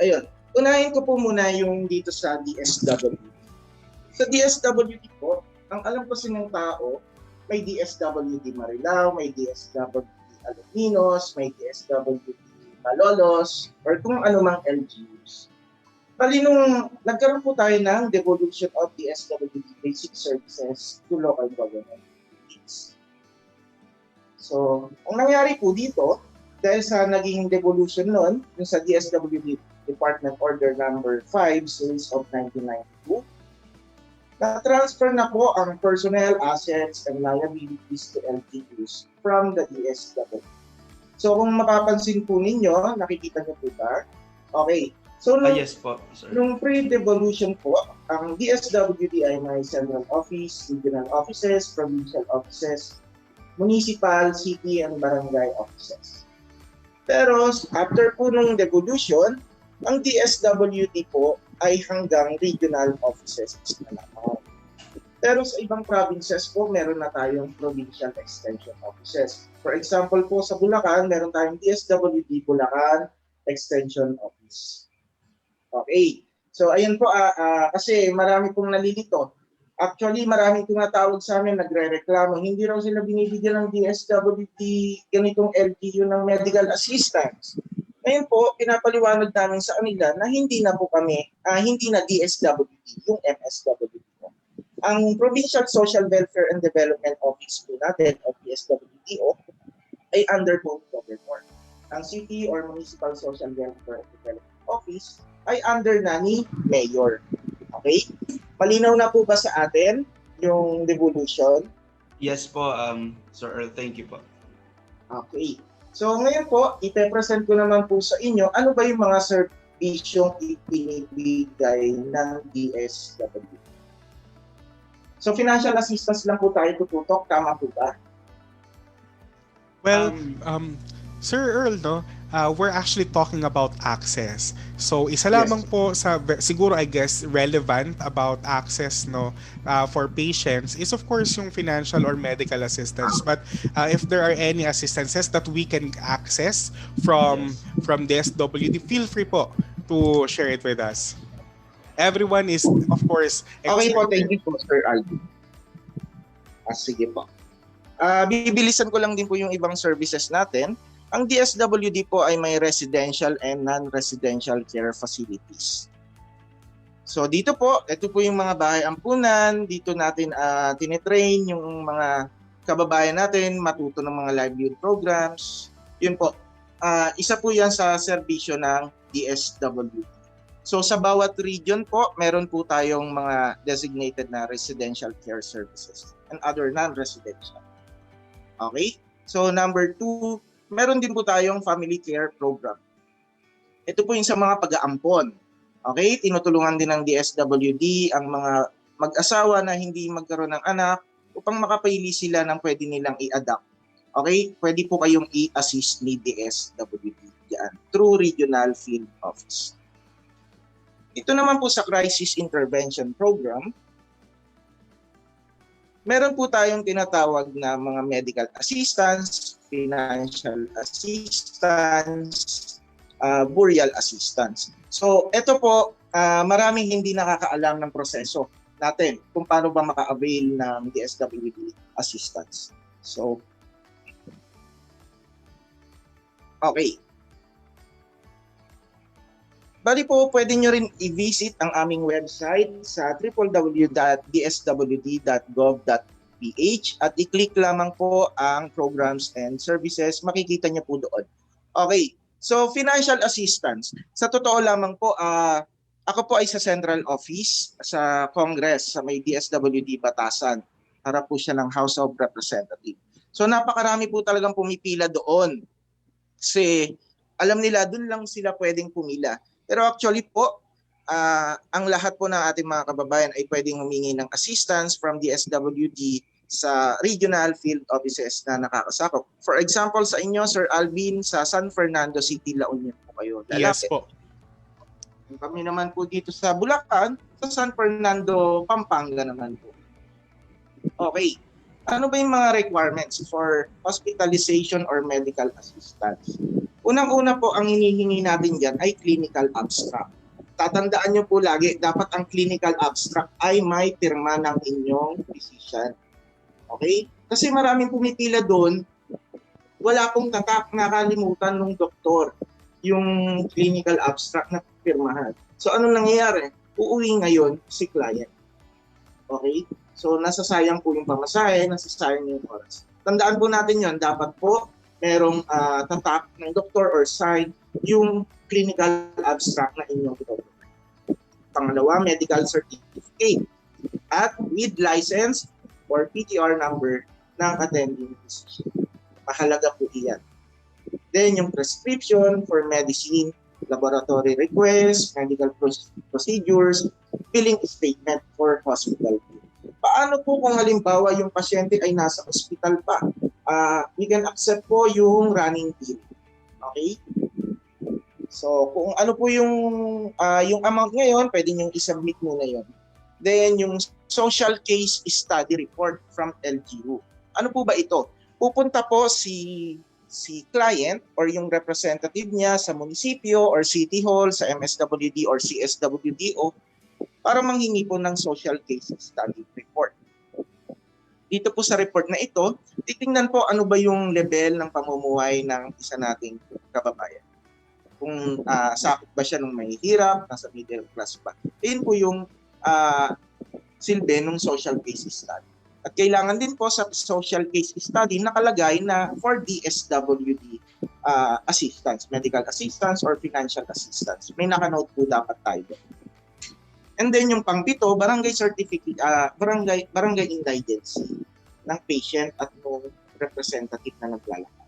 Ayun, unahin ko po muna yung dito sa DSWD. Sa DSWD po, ang alam kasi ng tao, may DSWD Marilao, may DSWD Alaminos, may DSWD Malolos, or kung anumang LGUs. Bali nung nagkaroon po tayo ng devolution of DSWD basic services to local government units. So, ang nangyari po dito, dahil sa naging devolution noon, yung sa DSWD Department Order Number 5 Series of 1992, na-transfer na po ang personnel, assets, and liabilities to LGUs from the DSWD. So kung mapapansin po ninyo, nakikita niyo po ba? Okay, So, Yes po, sir. nung pre-devolution po, ang DSWD ay may central office, regional offices, provincial offices, municipal, city, and barangay offices. Pero after po nung devolution, ang DSWD po ay hanggang regional offices na lamang. Pero sa ibang provinces po, meron na tayong provincial extension offices. For example po, sa Bulacan, meron tayong DSWD Bulacan Extension Office. Okay. So, ayun po, kasi marami pong nalilito. Actually, maraming tumatawag sa amin, nagre-reklamo. Hindi raw sila binibigyan ng DSWD ganitong LGU ng medical assistance. Ngayon po, pinapaliwanag namin sa kanila na hindi na po kami, hindi na DSWD, yung MSWD po. Ang Provincial Social Welfare and Development Office po natin, o PSWDO, ay under po governor. Ang City or Municipal Social Welfare and Development Office ay under na ni Mayor. Okay? Malinaw na po ba sa atin yung devolution? Yes po, Sir Earl. Thank you po. Okay. So ngayon po, ipe-present ko naman po sa inyo ano ba yung mga serbisyong ipinibigay ng DSWD. So financial assistance lang po tayo tututok, tama po ba? Well, Sir Earl, no, we're actually talking about access. So, isa lamang po sa siguro I guess relevant about access, no, for patients is of course yung financial or medical assistance. But if there are any assistances that we can access from DSWD, feel free po to share it with us. Everyone is of course Okay po, thank you po, Sir Alvin. Sige po. Bibilisan ko lang din po yung ibang services natin. Ang DSWD po ay may residential and non-residential care facilities. So dito po, ito po yung mga bahay ampunan. Dito natin tinitrain yung mga kababayan natin matuto ng mga livelihood programs. Yun po. Isa po yan sa serbisyo ng DSWD. So sa bawat region po, meron po tayong mga designated na residential care services and other non-residential. Okay? So number 2, meron din po tayong family care program. Ito po yung sa mga pag-aampon. Okay? Tinutulungan din ng DSWD ang mga mag-asawa na hindi magkaroon ng anak upang makapili sila ng pwede nilang i-adopt. Okay? Pwede po kayong i-assist ni DSWD diyan through Regional Field Office. Ito naman po sa Crisis Intervention Program, meron po tayong tinatawag na mga medical assistance, financial assistance, burial assistance. So ito po, maraming hindi nakakaalam ng proseso natin kung paano ba maka-avail ng DSWD assistance. So, okay. Bali po, pwede nyo rin i-visit ang aming website sa www.dswd.gov.ph at i-click lamang po ang programs and services. Makikita nyo po doon. Okay, so financial assistance. Sa totoo lamang po, ako po ay sa Central Office sa Congress sa may DSWD Batasan. Harap po siya ng House of Representatives. So napakarami po talagang pumipila doon. Kasi alam nila, doon lang sila pwedeng pumila. Pero actually po, ang lahat po ng ating mga kababayan ay pwedeng humingi ng assistance from DSWD sa regional field offices na nakakasakop. For example, sa inyo, Sir Alvin, sa San Fernando City, La Union po kayo. Yes po. Kami naman po dito sa Bulacan, sa San Fernando, Pampanga naman po. Okay. Ano ba yung mga requirements for hospitalization or medical assistance? Unang-una po, ang hinihingi natin dyan ay clinical abstract. Tatandaan nyo po lagi, dapat ang clinical abstract ay may pirma ng inyong physician. Okay? Kasi maraming pumipila doon, wala pong tatak, nakalimutan ng doktor yung clinical abstract na pirmahan. So anong nangyayari? Uuwi ngayon si client. Okay? So nasasayang po yung pamasahe, nasasayang yung oras. Tandaan po natin yon, dapat po merong tatak ng doktor or sign yung clinical abstract na inyong ito. Pangalawa, medical certificate at with license or PTR number ng attending physician. Mahalaga po iyan. Then yung prescription for medicine laboratory requests, medical procedures, billing statement for hospital bill. Paano po kung halimbawa yung pasyente ay nasa ospital pa? We can accept po yung running bill. Okay? So, kung ano po yung amount ngayon, pwede nyo i-submit muna yon. Then, yung social case study report from LGU. Ano po ba ito? Pupunta po si client or yung representative niya sa munisipyo or city hall, sa MSWD or CSWDO para manghingi po ng social case study report. Dito po sa report na ito, titingnan po ano ba yung level ng pamumuhay ng isa nating kababayan. Kung sakit ba siya ng mahihirap, nasa middle class ba. Yun po yung silbi ng social case study. At kailangan din po sa social case study nakalagay na for DSWD assistance, medical assistance or financial assistance. May nakanote po dapat tayo. And then yung pang-pito, barangay certificate, barangay indigency ng patient at ng representative na naglalakad.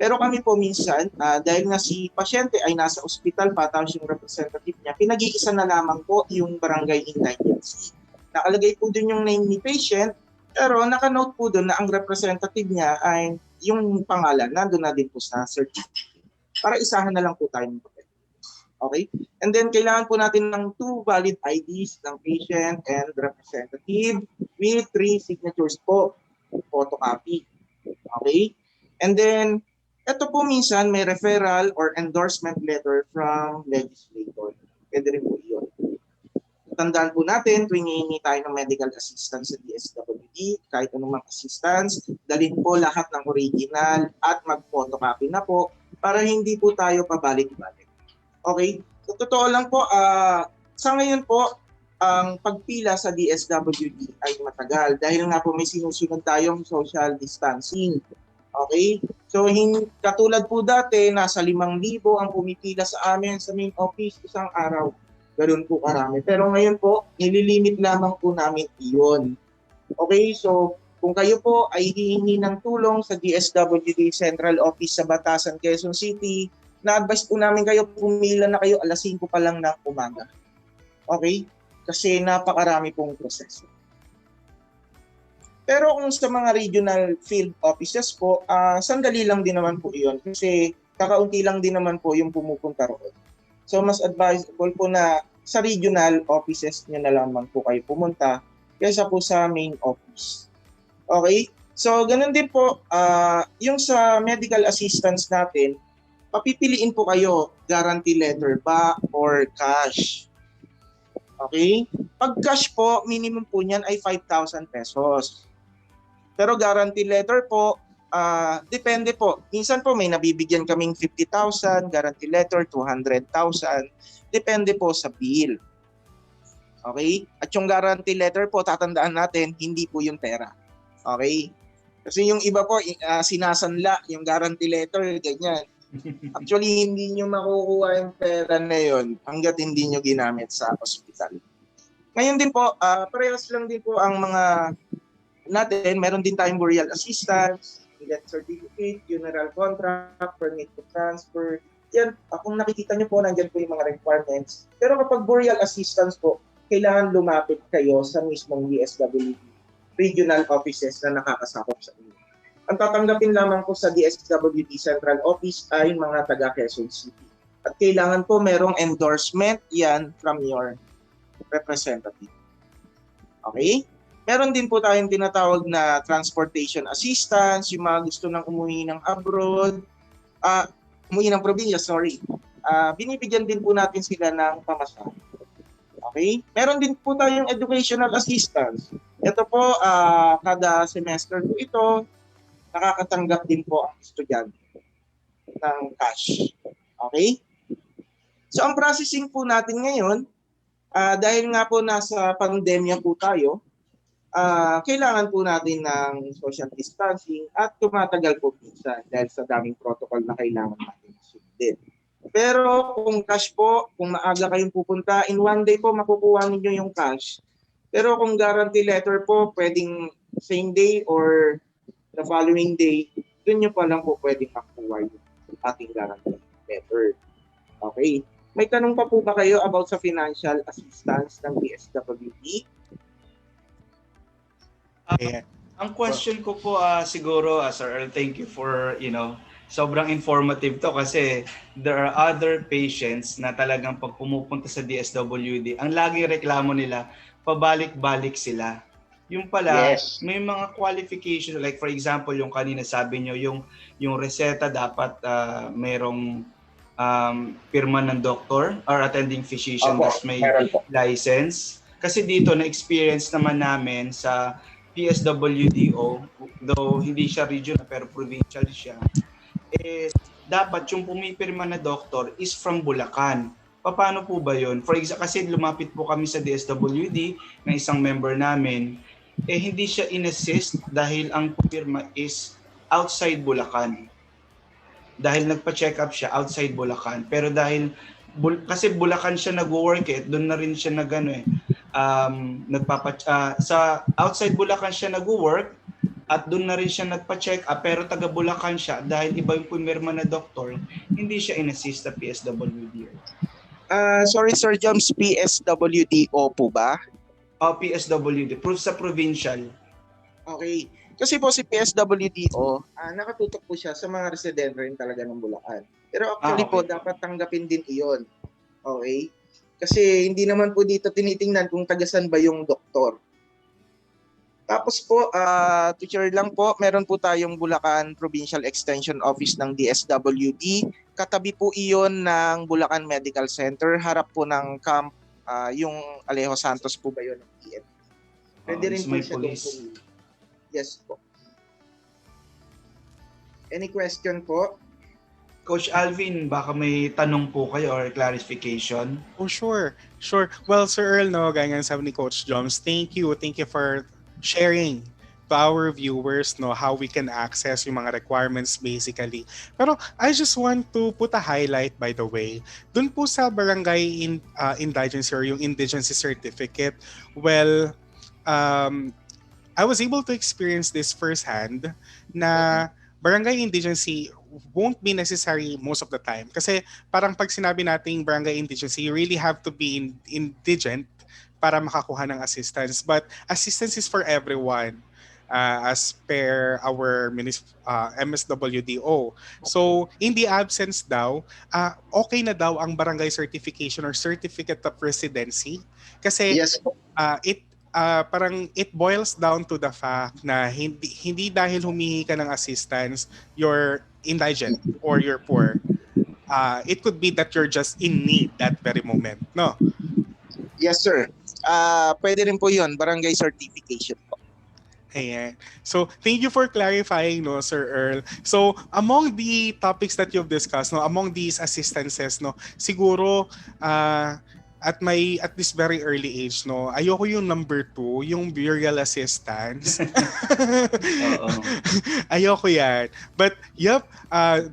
Pero kami po minsan, dahil nga si pasyente ay nasa ospital pa, tapos yung representative niya, pinag-iisa na lamang po yung barangay indigency. Nakalagay po dun yung name ni patient, pero nakanote po dun na ang representative niya ay yung pangalan, nandun na din po sa certificate. Para isahan na lang po tayo ng papel. Okay? And then kailangan po natin ng 2 valid IDs ng patient and representative with 3 signatures po, photocopy. Okay? And then, ito po minsan may referral or endorsement letter from legislator. Pwede rin po yun. Tandaan po natin, tuwing hihingi tayo ng medical assistance sa DSWD, kahit anumang assistance, dalhin po lahat ng original at mag-photocopy na po para hindi po tayo pabalik-balik. Okay? So, totoo lang po, sa ngayon po, ang pagpila sa DSWD ay matagal dahil nga po may sinusunod tayong social distancing. Okay? So, katulad po dati, nasa 5,000 ang pumipila sa amin sa main office isang araw. Ganoon po karami. Pero ngayon po, nililimit lamang po namin iyon. Okay? So, kung kayo po ay hihingi ng tulong sa DSWD Central Office sa Batasan, Quezon City, na-advise po namin kayo, pumila na kayo alas 5 pa lang ng umaga. Okay? Kasi napakarami pong proseso. Pero kung sa mga regional field offices po, sandali lang din naman po iyon kasi kakaunti lang din naman po yung pumupunta roon. So mas advisable po na sa regional offices nyo na lamang po kayo pumunta kaysa po sa main office. Okay? So ganun din po, yung sa medical assistance natin, papipiliin po kayo, guarantee letter ba or cash. Okay? Pag cash po, minimum po niyan ay 5,000 pesos. Pero guarantee letter po, depende po. Minsan po may nabibigyan kaming 50,000, guarantee letter 200,000. Depende po sa bill. Okay? At yung guarantee letter po, tatandaan natin, hindi po yung pera. Okay? Kasi yung iba po, sinasanla yung guarantee letter, ganyan. Actually, hindi nyo makukuha yung pera na yun hanggat hindi nyo ginamit sa hospital. Ngayon din po, parehas lang din po ang mga natin. Meron din tayong burial assistance, death certificate, funeral contract, permit to transfer. Yan, kung nakikita nyo po, nandyan po yung mga requirements. Pero kapag burial assistance po, kailangan lumapit kayo sa mismong DSWD regional offices na nakakasakop sa inyo. Ang tatanggapin lamang po sa DSWD Central Office ay mga taga Quezon City. At kailangan po merong endorsement yan from your representative. Okay? Meron din po tayong tinatawag na transportation assistance, yung mga gusto nang umuwi ng abroad, umuwi ng probinsya, binibigyan din po natin sila ng pamasahe. Okay? Meron din po tayong educational assistance. Ito po, kada semester po ito, nakakatanggap din po ang estudyante ng cash. Okay? So ang processing po natin ngayon, dahil nga po nasa pandemya po tayo, kailangan po natin ng social distancing at tumatagal po minsan dahil sa daming protocol na kailangan natin sundin. Pero kung cash po, kung maaga kayong pupunta, in one day po makukuha ninyo yung cash. Pero kung guarantee letter po, pwedeng same day or the following day, doon nyo pa lang po pwedeng makuha yung ating guarantee letter. Okay. May tanong pa po ba kayo about sa financial assistance ng DSWD? Ayan. Ang question ko po siguro, Sir Earl, thank you for, sobrang informative to kasi there are other patients na talagang pag pumupunta sa DSWD, ang laging reklamo nila, pabalik-balik sila. Yung pala, Yes. may mga qualification, like for example, yung kanina sabi nyo, yung reseta dapat merong pirma ng doktor or attending physician Opo, tas may meron po. license. Kasi dito, na-experience naman namin sa PSWDO, though hindi siya regional pero provincial siya, is dapat yung pumipirma na doktor is from Bulacan. Paano po ba yun? For example, kasi lumapit po kami sa DSWD ng isang member namin, hindi siya in-assist dahil ang pumipirma is outside Bulacan. Dahil nagpa-check up siya outside Bulacan. Pero dahil kasi Bulacan siya nag-work doon na rin siya sa outside Bulacan siya nag-work at doon na rin siya nagpa-check up pero taga Bulacan siya dahil iba yung pumirma na doktor, hindi siya in-assist sa PSWD. Sorry Sir Joms, PSWDO po ba? PSWD, proof sa provincial. Okay. Kasi po si PSWDO, nakatutok po siya sa mga residente rin talaga ng Bulacan. Pero actually po, dapat tanggapin din iyon. Okay? Kasi hindi naman po dito tinitingnan kung tagasan ba yung doktor. Tapos po, to share lang po, meron po tayong Bulacan Provincial Extension Office ng DSWD. Katabi po iyon ng Bulacan Medical Center. Harap po ng camp, yung Alejo Santos po ba yun ng PNP. Pwede rin po siya doon po. Yes po. Any question po? Coach Alvin, baka may tanong po kayo or clarification? Oh, sure. Well, Sir Earl, ganyan sabi ni Coach Joms, thank you for sharing to our viewers how we can access yung mga requirements basically. Pero I just want to put a highlight, by the way. Dun po sa barangay indigency or yung indigency certificate, well, I was able to experience this firsthand na barangay indigency won't be necessary most of the time. Kasi parang pag sinabi nating barangay indigency, you really have to be indigent para makakuha ng assistance. But assistance is for everyone as per our MSWDO. So in the absence daw, okay na daw ang barangay certification or certificate of residency. Kasi Yes po. parang it boils down to the fact na hindi dahil humihingi ka ng assistance, you're indigent or you're poor. It could be that you're just in need that very moment, no? Yes sir. Pwede rin po yun, barangay certification po. Ayan. So, thank you for clarifying, Sir Earl. So, among the topics that you've discussed, among these assistances, siguro, at this very early age, ayoko yung number 2, yung burial assistance. Ayoko yan. But, yep,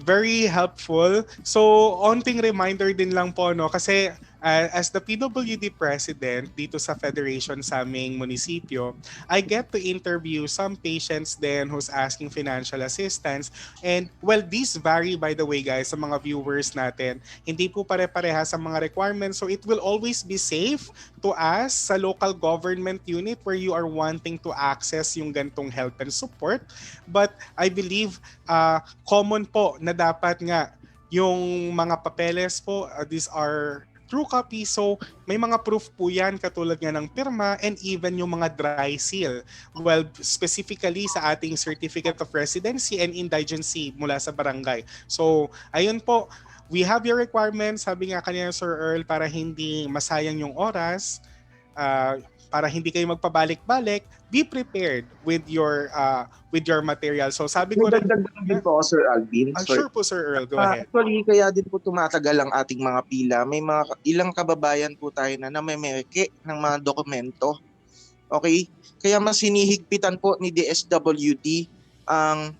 very helpful. So, onting reminder din lang po, kasi as the PWD president dito sa federation sa aming munisipyo, I get to interview some patients then who's asking financial assistance. And well, these vary, by the way, guys, sa mga viewers natin. Hindi po pare-pareha sa mga requirements. So it will always be safe to ask sa local government unit where you are wanting to access yung gantong help and support. But I believe common po na dapat nga yung mga papeles po, these are true copy. So, may mga proof po yan katulad nga ng pirma and even yung mga dry seal. Well, specifically sa ating Certificate of Residency and Indigency mula sa barangay. So, ayun po. We have your requirements, sabi nga kanina Sir Earl, para hindi masayang yung oras, para hindi kayo magpabalik-balik, be prepared with your material. So sabi ko rin, din po, Sir Alvin. sure po Sir Earl, go ahead. Actually, kaya din po tumatagal ang ating mga pila. May mga ilang kababayan po tayo na namemeke ng mga dokumento. Okay? Kaya mas hinihigpitan po ni DSWD ang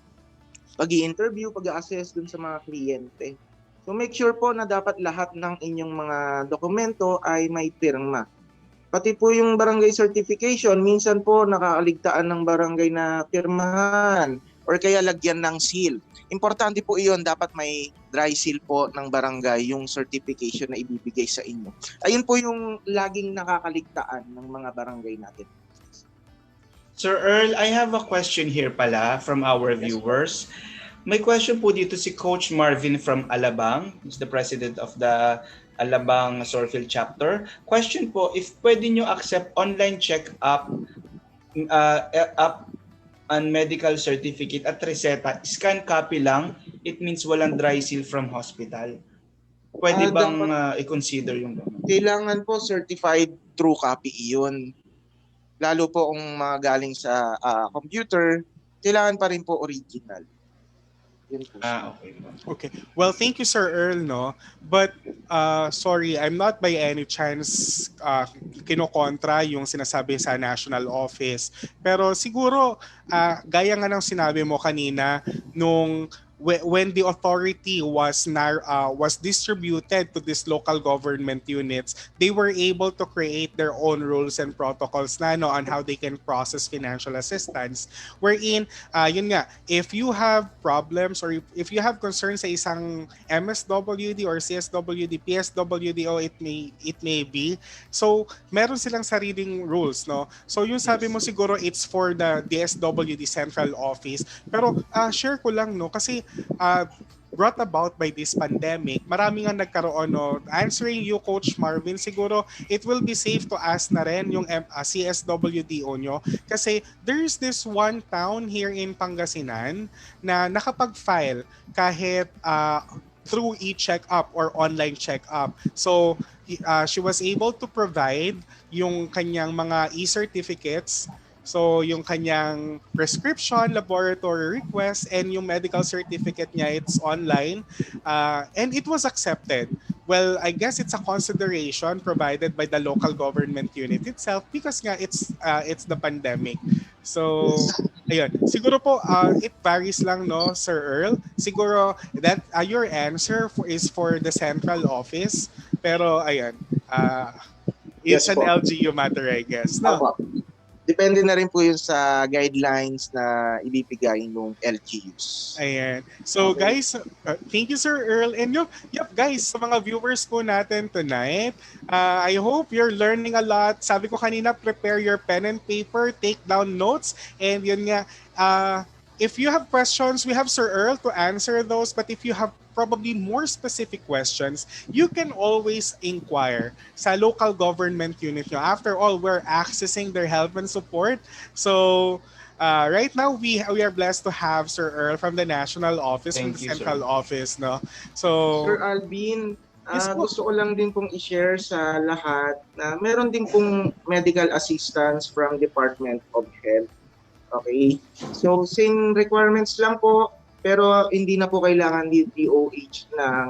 pag-i-interview, pag-assess dun sa mga kliyente. So make sure po na dapat lahat ng inyong mga dokumento ay may pirma. Pati po yung barangay certification, minsan po nakakaligtaan ng barangay na pirmahan. or kaya lagyan ng seal. Importante po iyon, dapat may dry seal po ng barangay yung certification na ibibigay sa inyo. Ayun po yung laging nakakaligtaan ng mga barangay natin. Sir Earl, I have a question here pala from our viewers. May question po dito si Coach Marvin from Alabang, who's the president of the Alabang PsorPhil chapter. Question po, if pwede nyo accept online check-up and medical certificate at reseta, scan copy lang, it means walang dry seal from hospital. Pwede bang i-consider yung gano'n? Kailangan po certified true copy iyon. Lalo po kung mga galing sa computer, kailangan pa rin po original. Yun po. Okay. Okay. Well, thank you, Sir Earl, no? But, sorry, I'm not by any chance kinokontra yung sinasabi sa national office. Pero siguro, gaya nga ng sinabi mo kanina, nung when the authority was distributed to these local government units, they were able to create their own rules and protocols na on how they can process financial assistance. Wherein, yun nga, if you have problems or if you have concerns sa isang MSWD or CSWD, PSWD, o it may be, so meron silang sariling rules, no? So yung sabi mo siguro it's for the DSWD central office. Pero share ko lang, no, kasi brought about by this pandemic, marami nga nagkaroon, no. Answering you, Coach Marvin, siguro it will be safe to ask na rin yung CSWDO nyo, kasi there's this one town here in Pangasinan na nakapag-file kahit through e-check-up or online check-up. So she was able to provide yung kanyang mga e-certificates. So, yung kanyang prescription, laboratory request, and yung medical certificate niya, it's online. And it was accepted. Well, I guess it's a consideration provided by the local government unit itself because nga it's the pandemic. So, ayun. Siguro po, it varies lang, no, Sir Earl? Siguro that your answer is for the central office. Pero, ayun. It's Yes, an po. LGU matter, I guess. No? Opo. Depende na rin po yun sa guidelines na ibibigay ng LGUs. Ayan. So Okay. guys, thank you Sir Earl. And yep guys, sa mga viewers po natin tonight, I hope you're learning a lot. Sabi ko kanina, prepare your pen and paper, take down notes, and yun nga, if you have questions, we have Sir Earl to answer those, but if you have probably more specific questions, you can always inquire sa local government unit nyo. After all, we're accessing their help and support. So, right now, we are blessed to have Sir Earl from the national office, from Thank the you, central sir. office, no? So, Sir Alvin, Yes po. gusto ko lang din pong i-share sa lahat na meron din pong medical assistance from Department of Health. Okay? So, same requirements lang po, pero hindi na po kailangan ni DOH ng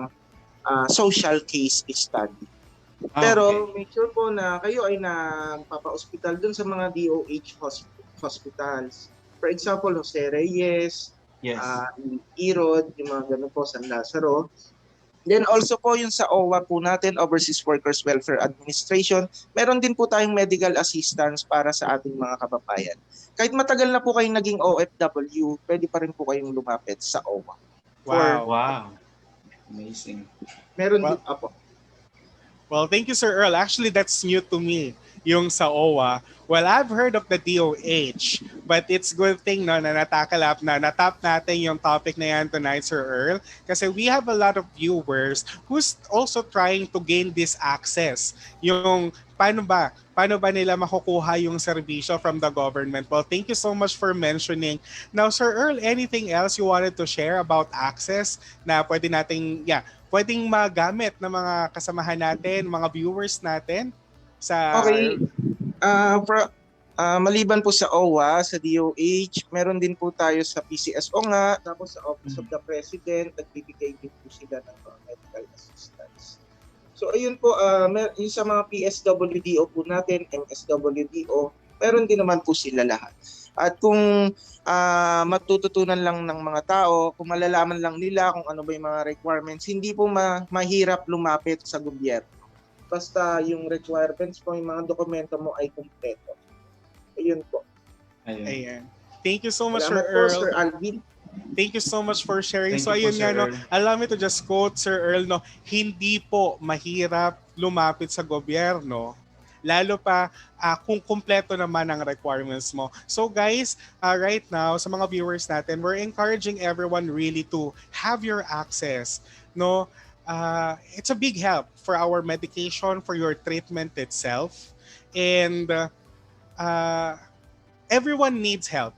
social case study. Pero make sure po na kayo ay nagpapa-hospital dun sa mga DOH hospitals. For example, Jose Reyes, Yes. Irod, yung mga ganun po, San Lazaro. Then also po yung sa OWA po natin, Overseas Workers Welfare Administration, meron din po tayong medical assistance para sa ating mga kababayan. Kahit matagal na po kayong naging OFW, pwede pa rin po kayong lumapit sa OWA. Wow. Amazing. Meron Well, din po. Well, thank you, Sir Earl. Actually, that's new to me, yung sa OWA. Well, I've heard of the DOH, but it's good thing na natap natin yung topic na yan tonight, Sir Earl, kasi we have a lot of viewers who's also trying to gain this access. Yung paano ba nila makukuha yung serbisyo from the government? Well, thank you so much for mentioning. Now, Sir Earl, anything else you wanted to share about access na pwedeng magamit ng mga kasamahan natin, mga viewers natin? Okay. Maliban po sa OWA, sa DOH, meron din po tayo sa PCSO nga, tapos sa Office of the President, nagbibigay din po sila ng medical assistance. So ayun po, yung sa mga PSWDO po natin, MSWDO, meron din naman po sila lahat. At kung matututunan lang ng mga tao, kung malalaman lang nila kung ano ba yung mga requirements, hindi po mahirap lumapit sa gobyerno. Basta yung requirements po, yung mga dokumento mo ay kumpleto. Ayun po. Ayan. Thank you so much, Sir Salamat po, Earl. Sir Alvin. Thank you so much for sharing. Thank So you po, ayun nga, Sir no, Earl. allow me to just quote Sir Earl, no, hindi po mahirap lumapit sa gobyerno, lalo pa kung kumpleto naman ang requirements mo. So guys, right now, sa mga viewers natin, we're encouraging everyone really to have your access. No, it's a big help for our medication, for your treatment itself. And everyone needs help.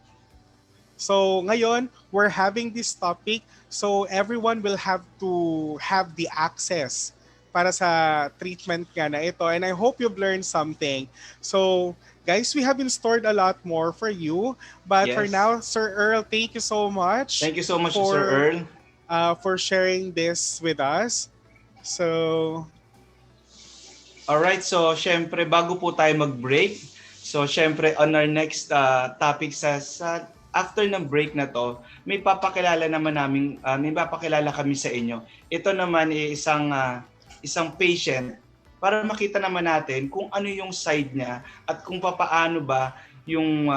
So ngayon, we're having this topic so everyone will have to have the access para sa treatment nga na ito. And I hope you've learned something. So guys, we have stored a lot more for you. But for Yes. now, Sir Earl, thank you so much Thank you so much, Sir Earl. for sharing this with us. So Alright, so syempre bago po tayo mag-break, so syempre on our next topic sa after ng break na to, may papakilala kami sa inyo. Ito naman ay isang patient para makita naman natin kung ano yung side niya at kung papaano ba yung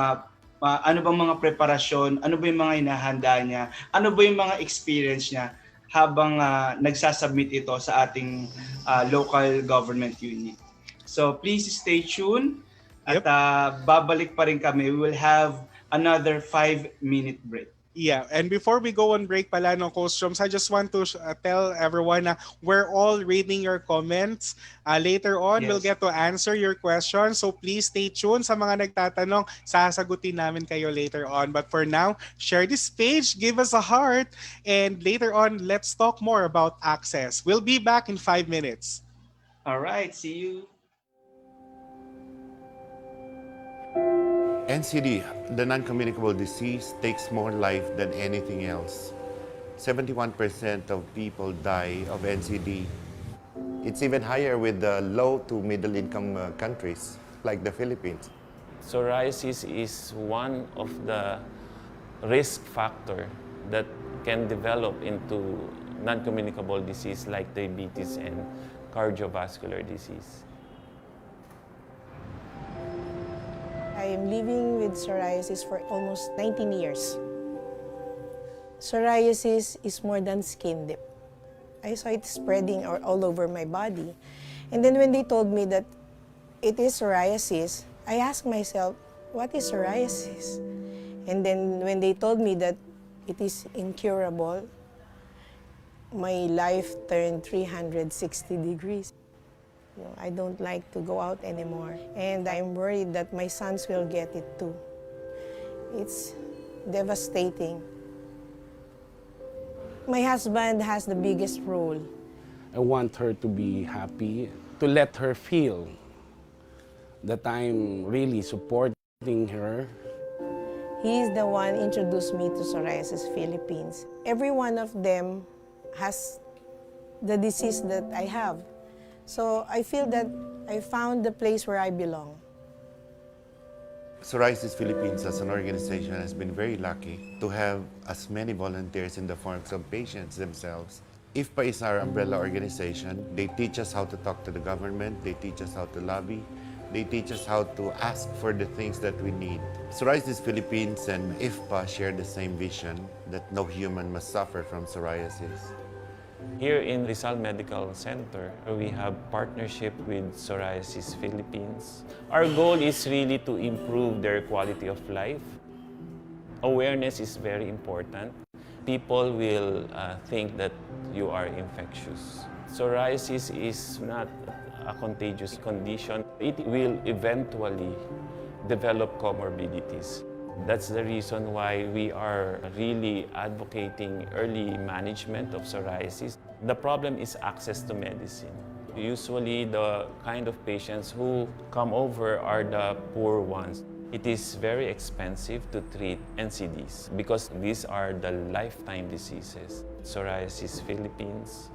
ano bang mga preparasyon, ano ba yung mga hinahanda niya, ano ba yung mga experience niya habang nagsasubmit ito sa ating local government unit. So please stay tuned at babalik pa rin kami. We will have another 5-minute break. yeah, and before we go on break pala no, Coach Joms, I just want to tell everyone na we're all reading your comments. Later on, Yes. we'll get to answer your questions. So please stay tuned sa mga nagtatanong. Sasagutin namin kayo later on. But for now, share this page, give us a heart, and later on, let's talk more about access. We'll be back in 5 minutes. All right, see you. NCD, the non-communicable disease, takes more life than anything else. 71% of people die of NCD. It's even higher with the low to middle income countries like the Philippines. Psoriasis is one of the risk factor that can develop into non-communicable disease like diabetes and cardiovascular disease. I am living with psoriasis for almost 19 years. Psoriasis is more than skin dip. I saw it spreading all over my body. And then when they told me that it is psoriasis, I asked myself, what is psoriasis? And then when they told me that it is incurable, my life turned 360 degrees. I don't like to go out anymore. And I'm worried that my sons will get it too. It's devastating. My husband has the biggest role. I want her to be happy, to let her feel that I'm really supporting her. He's the one who introduced me to Psoriasis Philippines. Every one of them has the disease that I have. So I feel that I found the place where I belong. Psoriasis Philippines as an organization has been very lucky to have as many volunteers in the forms of patients themselves. IFPA is our umbrella organization. They teach us how to talk to the government. They teach us how to lobby. They teach us how to ask for the things that we need. Psoriasis Philippines and IFPA share the same vision that no human must suffer from psoriasis. Here in Rizal Medical Center, we have partnership with Psoriasis Philippines. Our goal is really to improve their quality of life. Awareness is very important. People will think that you are infectious. Psoriasis is not a contagious condition. It will eventually develop comorbidities. That's the reason why we are really advocating early management of psoriasis. The problem is access to medicine. Usually the kind of patients who come over are the poor ones. It is very expensive to treat NCDs because these are the lifetime diseases. Psoriasis Philippines,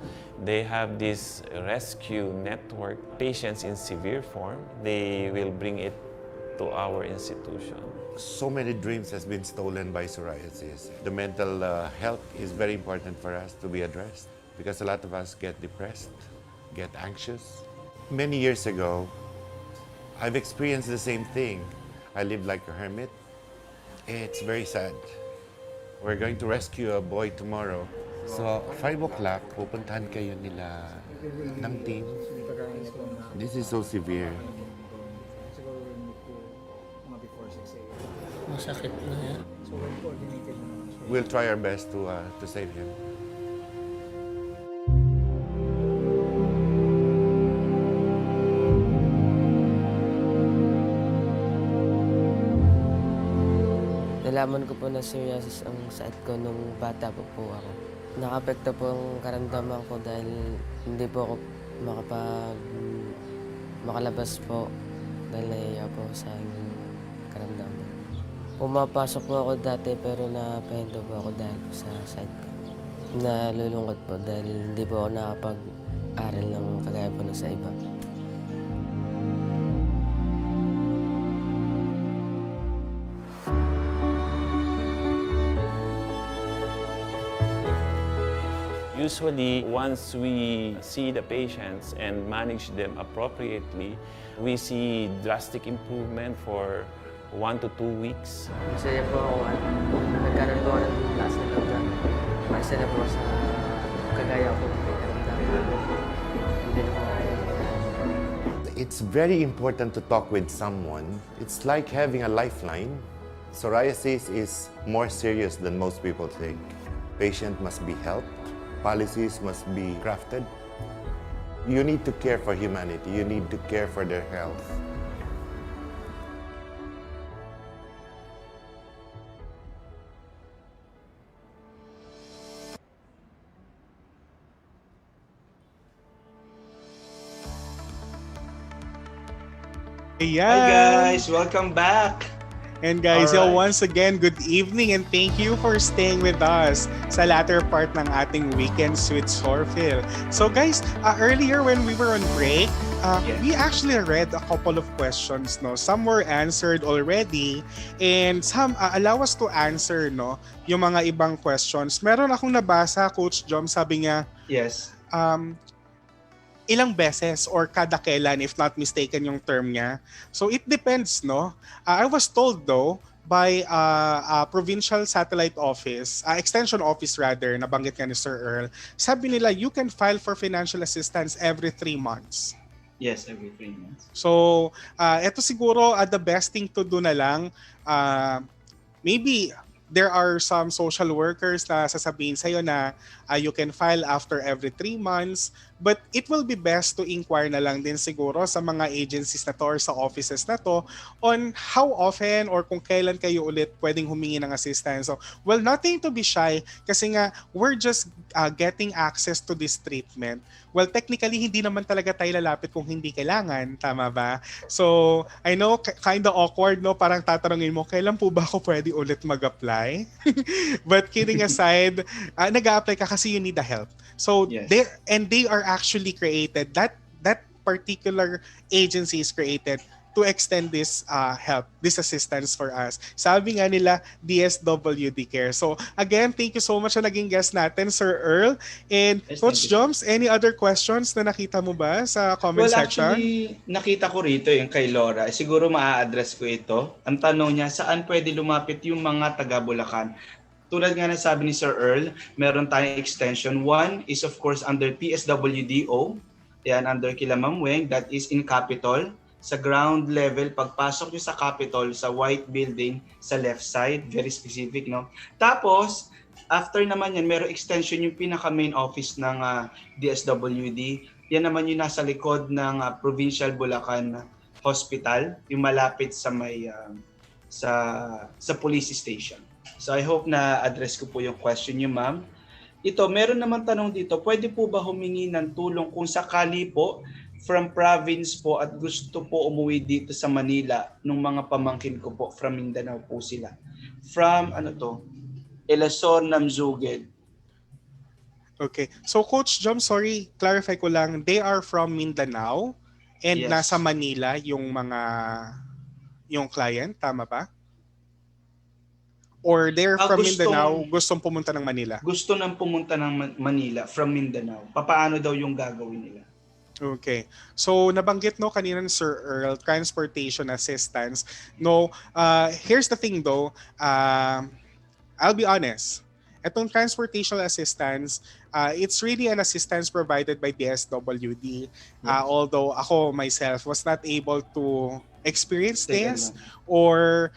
they have this rescue network. Patients in severe form, they will bring it to our institution. So many dreams has been stolen by psoriasis. The mental health is very important for us to be addressed because a lot of us get depressed, get anxious. Many years ago, I've experienced the same thing. I lived like a hermit. It's very sad. We're going to rescue a boy tomorrow. So, 5 o'clock, pupuntahan kayo nila ng team. This is so severe. Masakit na yan. We'll try our best to save him. Nalaman ko po na psoriasis ang sakit ko nung bata po ako. Nakapekto po ang karamdaman ko dahil hindi po ako makalabas po dahil nahiya po sa aking karamdaman. Pumapasok po ako dati pero napahinto po ako dahil po sa sakit ko. Nalulungkot po dahil hindi po ako nakapag-aral ng kagaya po na sa iba. Usually, once we see the patients and manage them appropriately, we see drastic improvement for 1 to 2 weeks. Masaya po ako at nagkaroon po ako ng lakas na loob na marasa na po sa kagaya ko. Hindi na po It's very important to talk with someone. It's like having a lifeline. Psoriasis is more serious than most people think. Patient must be helped. Policies must be crafted. You need to care for humanity. You need to care for their health. Ayan. Hi guys, welcome back. And guys, Alright. once again, good evening and thank you for staying with us sa latter part ng ating Weekends with PsorPhil. So guys, earlier when we were on break, we actually read a couple of questions. No? Some were answered already and some allow us to answer yung mga ibang questions. Meron akong nabasa, Coach Joms, sabi niya, Yes. ilang beses or kada kailan, if not mistaken yung term niya. So it depends, no? I was told though by a provincial satellite office, extension office rather, nabanggit nga ni Sir Earl, sabi nila you can file for financial assistance every 3 months. Yes, every 3 months. So eto siguro the best thing to do na lang, maybe there are some social workers na sasabihin sa'yo na you can file after every 3 months. But it will be best to inquire na lang din siguro sa mga agencies na to or sa offices na to on how often or kung kailan kayo ulit pwedeng humingi ng assistance. So, well, nothing to be shy kasi nga we're just getting access to this treatment. Well, technically, hindi naman talaga tayo lalapit kung hindi kailangan. Tama ba? So, I know, kind of awkward, no? Parang tatanungin mo, kailan po ba ako pwede ulit mag-apply? But kidding aside, nag-a-apply ka kasi you need the help. So, Yes. they are actually created, that particular agency is created to extend this help, this assistance for us. Sabi nga nila, DSWD Care. So again, thank you so much na naging guest natin, Sir Earl. And Yes, Coach thank you. Joms, any other questions na nakita mo ba sa comment Well, section? actually, nakita ko rito yung kay Laura. Siguro maa-address ko ito. Ang tanong niya, saan pwede lumapit yung mga taga-Bulacan? Tulad nga na sabi ni Sir Earl, meron tayong extension. One is of course under PSWDO, yan under Kilamamweng, that is in Capitol. Sa ground level, pagpasok nyo sa Capitol, sa white building, sa left side, very specific, no? Tapos, after naman yan, meron extension yung pinaka-main office ng DSWD. Yan naman yung nasa likod ng Provincial Bulacan Hospital, yung malapit sa may sa police station. So I hope na address ko po yung question niyo, ma'am. Ito, meron naman tanong dito, pwede po ba humingi ng tulong kung sakali po from province po at gusto po umuwi dito sa Manila nung mga pamangkin ko po from Mindanao po sila. From Elasor Namzuged. Okay. So Coach Jom, sorry, clarify ko lang, they are from Mindanao and Yes. nasa Manila yung client, tama ba? Or they're from Mindanao, gustong pumunta ng Manila? Gusto nang pumunta ng Manila from Mindanao. Papaano daw yung gagawin nila? Okay. So nabanggit no kanina ni Sir Earl, transportation assistance. No, here's the thing though. I'll be honest. Itong transportation assistance, it's really an assistance provided by the SWD. Yes. Although ako myself was not able to experience Take this advantage. or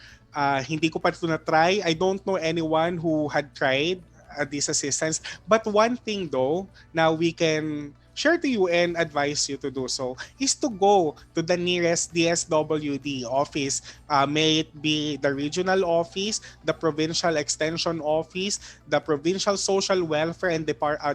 hindi ko pa ito na-try. I don't know anyone who had tried this assistance. But one thing though, now we can share to you and advise you to do so is to go to the nearest DSWD office. May it be the regional office, the provincial extension office, the provincial social welfare and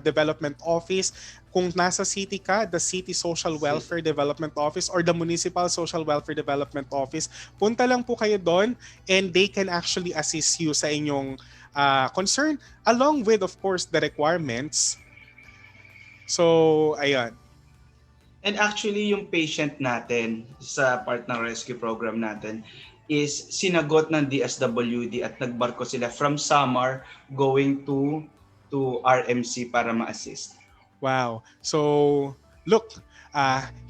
development office. Kung nasa city ka, the city social welfare development office or the municipal social welfare development office. Punta lang po kayo doon and they can actually assist you sa inyong concern along with of course the requirements. So, ayun. And actually, yung patient natin sa part ng rescue program natin is sinagot ng DSWD at nagbarko sila from Samar going to RMC para ma-assist. Wow. So, look,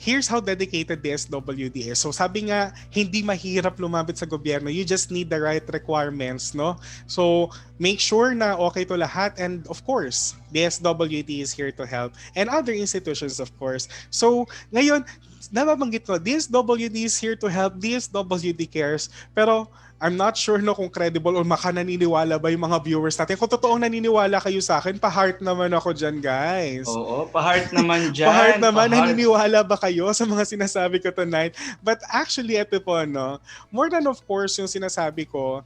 here's how dedicated the SWD is. So, sabi nga, hindi mahirap lumapit sa gobyerno. You just need the right requirements, no? So, make sure na okay to lahat. And of course, the SWD is here to help. And other institutions, of course. So, ngayon, nababanggit ko, DSWD is here to help. DSWD cares. Pero, I'm not sure no kung credible or makananiniwala ba yung mga viewers natin. Kung totoong naniniwala kayo sa akin, pa-heart naman ako dyan, guys. Oo, pa-heart naman dyan. Pa-heart naman, pa-heart. naniniwala ba kayo sa mga sinasabi ko tonight? But actually, ito po, no, more than of course yung sinasabi ko,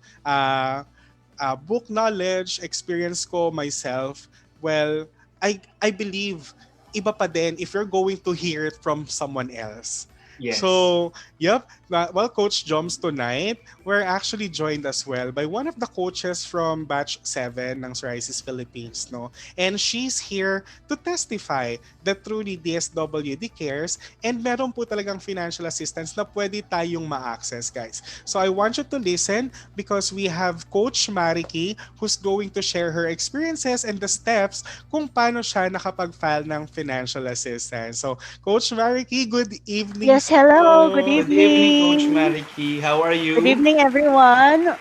book knowledge, experience ko myself, well, I believe iba pa din if you're going to hear it from someone else. Yes. So, yep. Well, Coach Joms tonight, we're actually joined as well by one of the coaches from Batch 7 ng Psoriasis Philippines, no? And she's here to testify that truly DSWD cares and meron po talagang financial assistance na pwede tayong ma-access, guys. So, I want you to listen because we have Coach Mariki who's going to share her experiences and the steps kung paano siya nakapag-file ng financial assistance. So, Coach Mariki, good evening. Yes, hello. Good Good evening, Coach evening. Mariki. How are you? Good evening, everyone.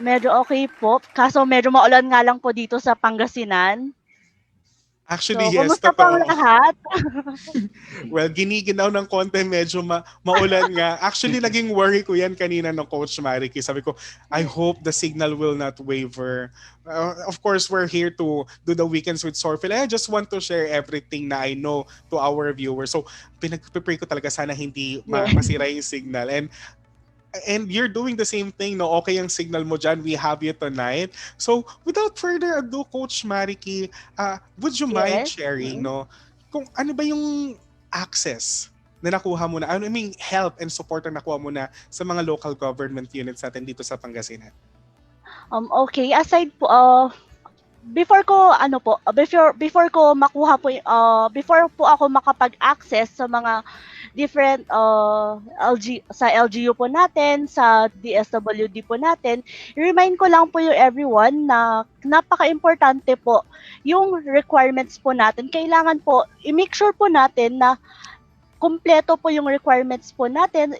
Medyo okay po. Kaso medyo maulan nga lang po dito sa Pangasinan. Actually, So, yes, kumusta po ang totoo. lahat? Well, giniginaw ng konti, medyo maulan nga. Actually, naging worry ko yan kanina ng Coach Mariki. Sabi ko, I hope the signal will not waver. Of course, we're here to do the weekends with PsorPhil. I just want to share everything na I know to our viewers. So, pinag-pray ko talaga sana hindi masira yung signal. And you're doing the same thing, no? Okay ang signal mo dyan. We have you tonight. So, without further ado, Coach Mariki, would you mind sharing, no? Kung ano ba yung access na nakuha mo na, I mean, help and support na nakuha mo na sa mga local government units natin dito sa Pangasinan? Okay, aside po, before ko makuha po, before po ako makapag-access sa mga different sa LGU po natin, sa DSWD po natin, i-remind ko lang po yung everyone na napaka-importante po yung requirements po natin. Kailangan po, i-make sure po natin na kumpleto po yung requirements po natin,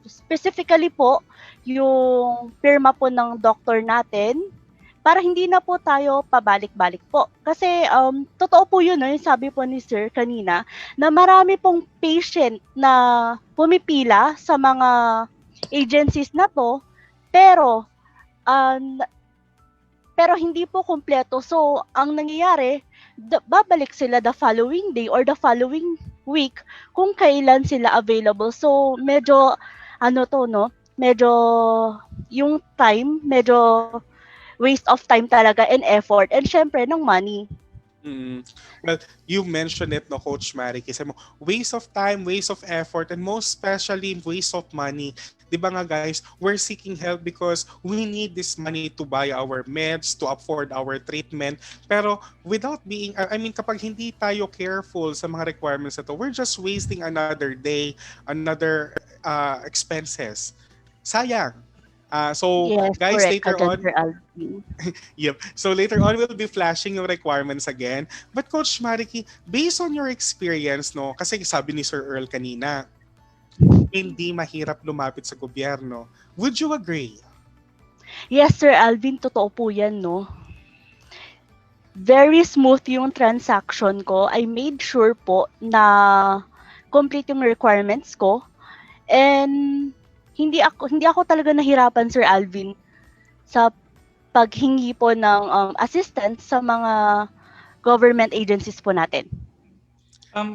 specifically po yung pirma po ng doctor natin, para hindi na po tayo pabalik-balik po. Kasi totoo po yun, no? Yung sabi po ni Sir kanina, na marami pong patient na pumipila sa mga agencies na to, pero hindi po kumpleto. So, ang nangyayari, babalik sila the following day or the following week kung kailan sila available. So, medyo, medyo yung time, medyo waste of time talaga and effort and syempre ng money. Well, you mentioned it, no, Coach Mariki. Sabi mo, waste of time, waste of effort, and most especially waste of money. Di ba nga guys, we're seeking help because we need this money to buy our meds, to afford our treatment. Pero without being, kapag hindi tayo careful sa mga requirements na to, we're just wasting another day, another expenses. Sayang. So Yes, guys, correct ka later dyan, on, Sir Alvin. yep. So later on, we'll be flashing yung requirements again. But Coach Mariki, based on your experience, no, kasi sabi ni Sir Earl kanina, hindi mahirap lumapit sa gobyerno. Would you agree? Yes, Sir Alvin, totoo po yan, no? Very smooth yung transaction ko. I made sure po na complete yung requirements ko. And hindi ako talaga nahirapan, Sir Alvin, sa paghingi po ng assistance sa mga government agencies po natin.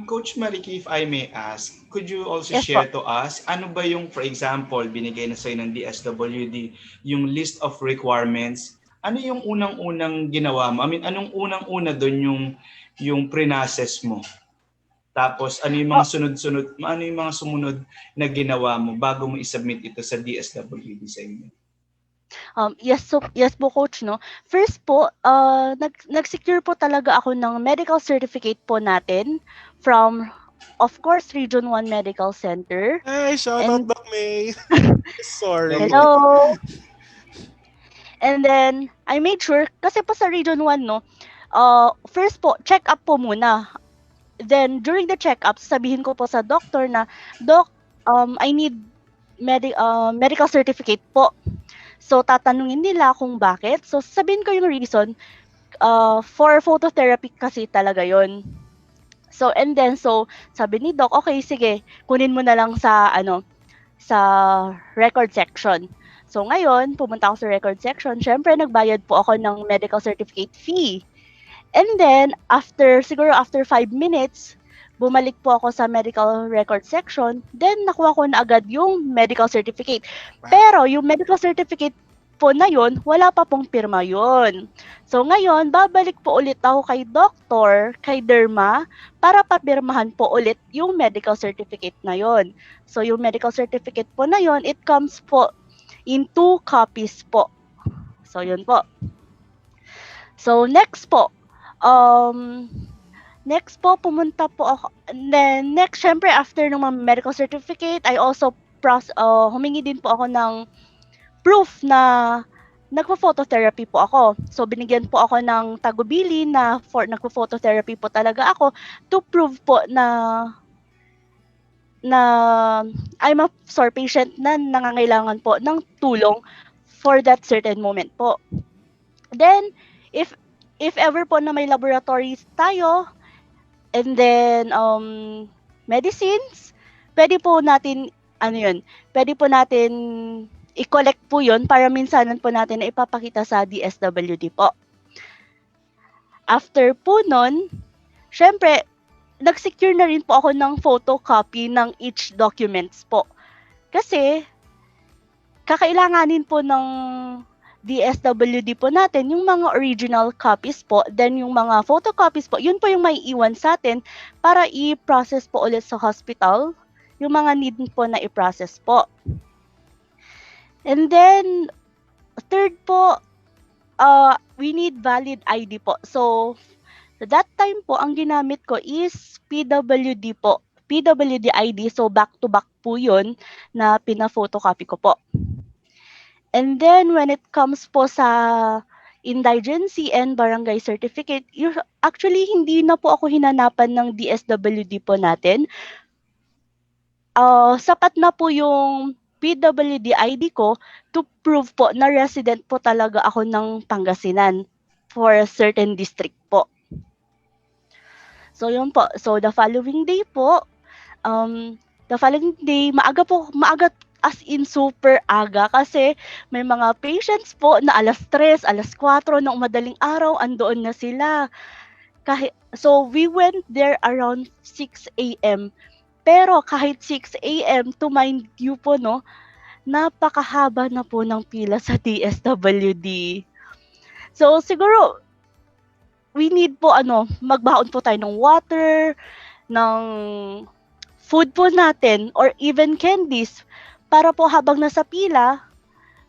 Coach Mariki, if I may ask, could you also Yes share po. to us, ano ba yung, for example, binigay na sa'yo ng DSWD, yung list of requirements, ano yung unang-unang ginawa mo? I mean, anong unang-una doon yung pre-process mo? Tapos, ano yung mga sumunod na ginawa mo bago mo isubmit ito sa DSWD sa inyo? Yes po, Coach, no? First po, nag-secure po talaga ako ng medical certificate po natin from, of course, Region 1 Medical Center. Ay, shout out Doc May. Sorry. Hello. And then, I made sure, kasi po sa Region 1, no, first po, check up po muna. Then, during the check-up, sabihin ko po sa doctor na, Doc, I need medical certificate po. So, tatanungin nila kung bakit. So, sabihin ko yung reason, for phototherapy kasi talaga yon. So, and then, sabi ni Doc, okay, sige, kunin mo na lang sa record section. So, ngayon, pumunta ako sa record section. Syempre, nagbayad po ako ng medical certificate fee. And then, siguro after 5 minutes, bumalik po ako sa medical record section. Then, nakuha ko na agad yung medical certificate. Pero, yung medical certificate po na yun, wala pa pong pirma yun. So, ngayon, babalik po ulit ako kay doctor, kay derma, para papirmahan po ulit yung medical certificate na yun. So, yung medical certificate po na yun, it comes po in 2 copies po. So, yun po. So, next po, pumunta po ako. And then, next, syempre, after ng medical certificate, I also humingi din po ako ng proof na nagpo-phototherapy po ako. So, binigyan po ako ng tagubili na nagpo-phototherapy po talaga ako to prove po na I'm a PSOR patient na nangangailangan po ng tulong for that certain moment po. Then, if ever po na may laboratories tayo, and then medicines, pwede po natin i-collect po yun para minsanan po natin na ipapakita sa DSWD po. After po nun, syempre, nag-secure na rin po ako ng photocopy ng each documents po. Kasi, kakailanganin po ng DSWD po natin yung mga original copies po, then yung mga photocopies po, yun po yung may iwan sa atin para i-process po ulit sa hospital, yung mga need po na i-process po. And then, third po, we need valid ID po. So, that time po, ang ginamit ko is PWD po. PWD ID, so back-to-back po yun na pina-photocopy ko po. And then, when it comes po sa indigency and barangay certificate, actually, hindi na po ako hinanapan ng DSWD po natin. Sapat na po yung PWD ID ko to prove po na resident po talaga ako ng Pangasinan for a certain district po. So, yun po. So, the following day po, maaga as in super aga kasi may mga patients po na alas 3, alas 4 ng madaling araw, andoon na sila. So, we went there around 6 a.m. Pero kahit 6 a.m. to mind you po, no, napakahaba na po ng pila sa DSWD. So, siguro, we need po, magbaon po tayo ng water, ng food po natin, or even candies, para po habang nasa pila,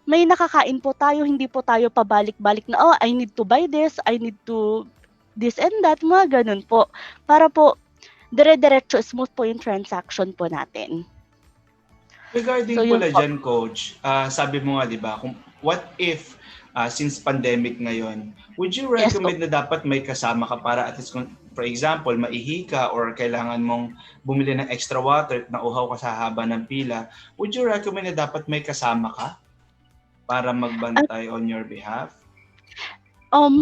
may nakakain po tayo, hindi po tayo pabalik-balik na, I need to buy this, I need to this and that, mga ganun po. Para po, dire-diretso, smooth po yung transaction po natin. Regarding So yun pala po. dyan, Coach, sabi mo nga, di ba, kung what if since pandemic ngayon, would you Yes po. recommend na dapat may kasama ka para at least, for example, maihi ka or kailangan mong bumili ng extra water at nauhaw ka sa haba ng pila, would you recommend na dapat may kasama ka para magbantay on your behalf?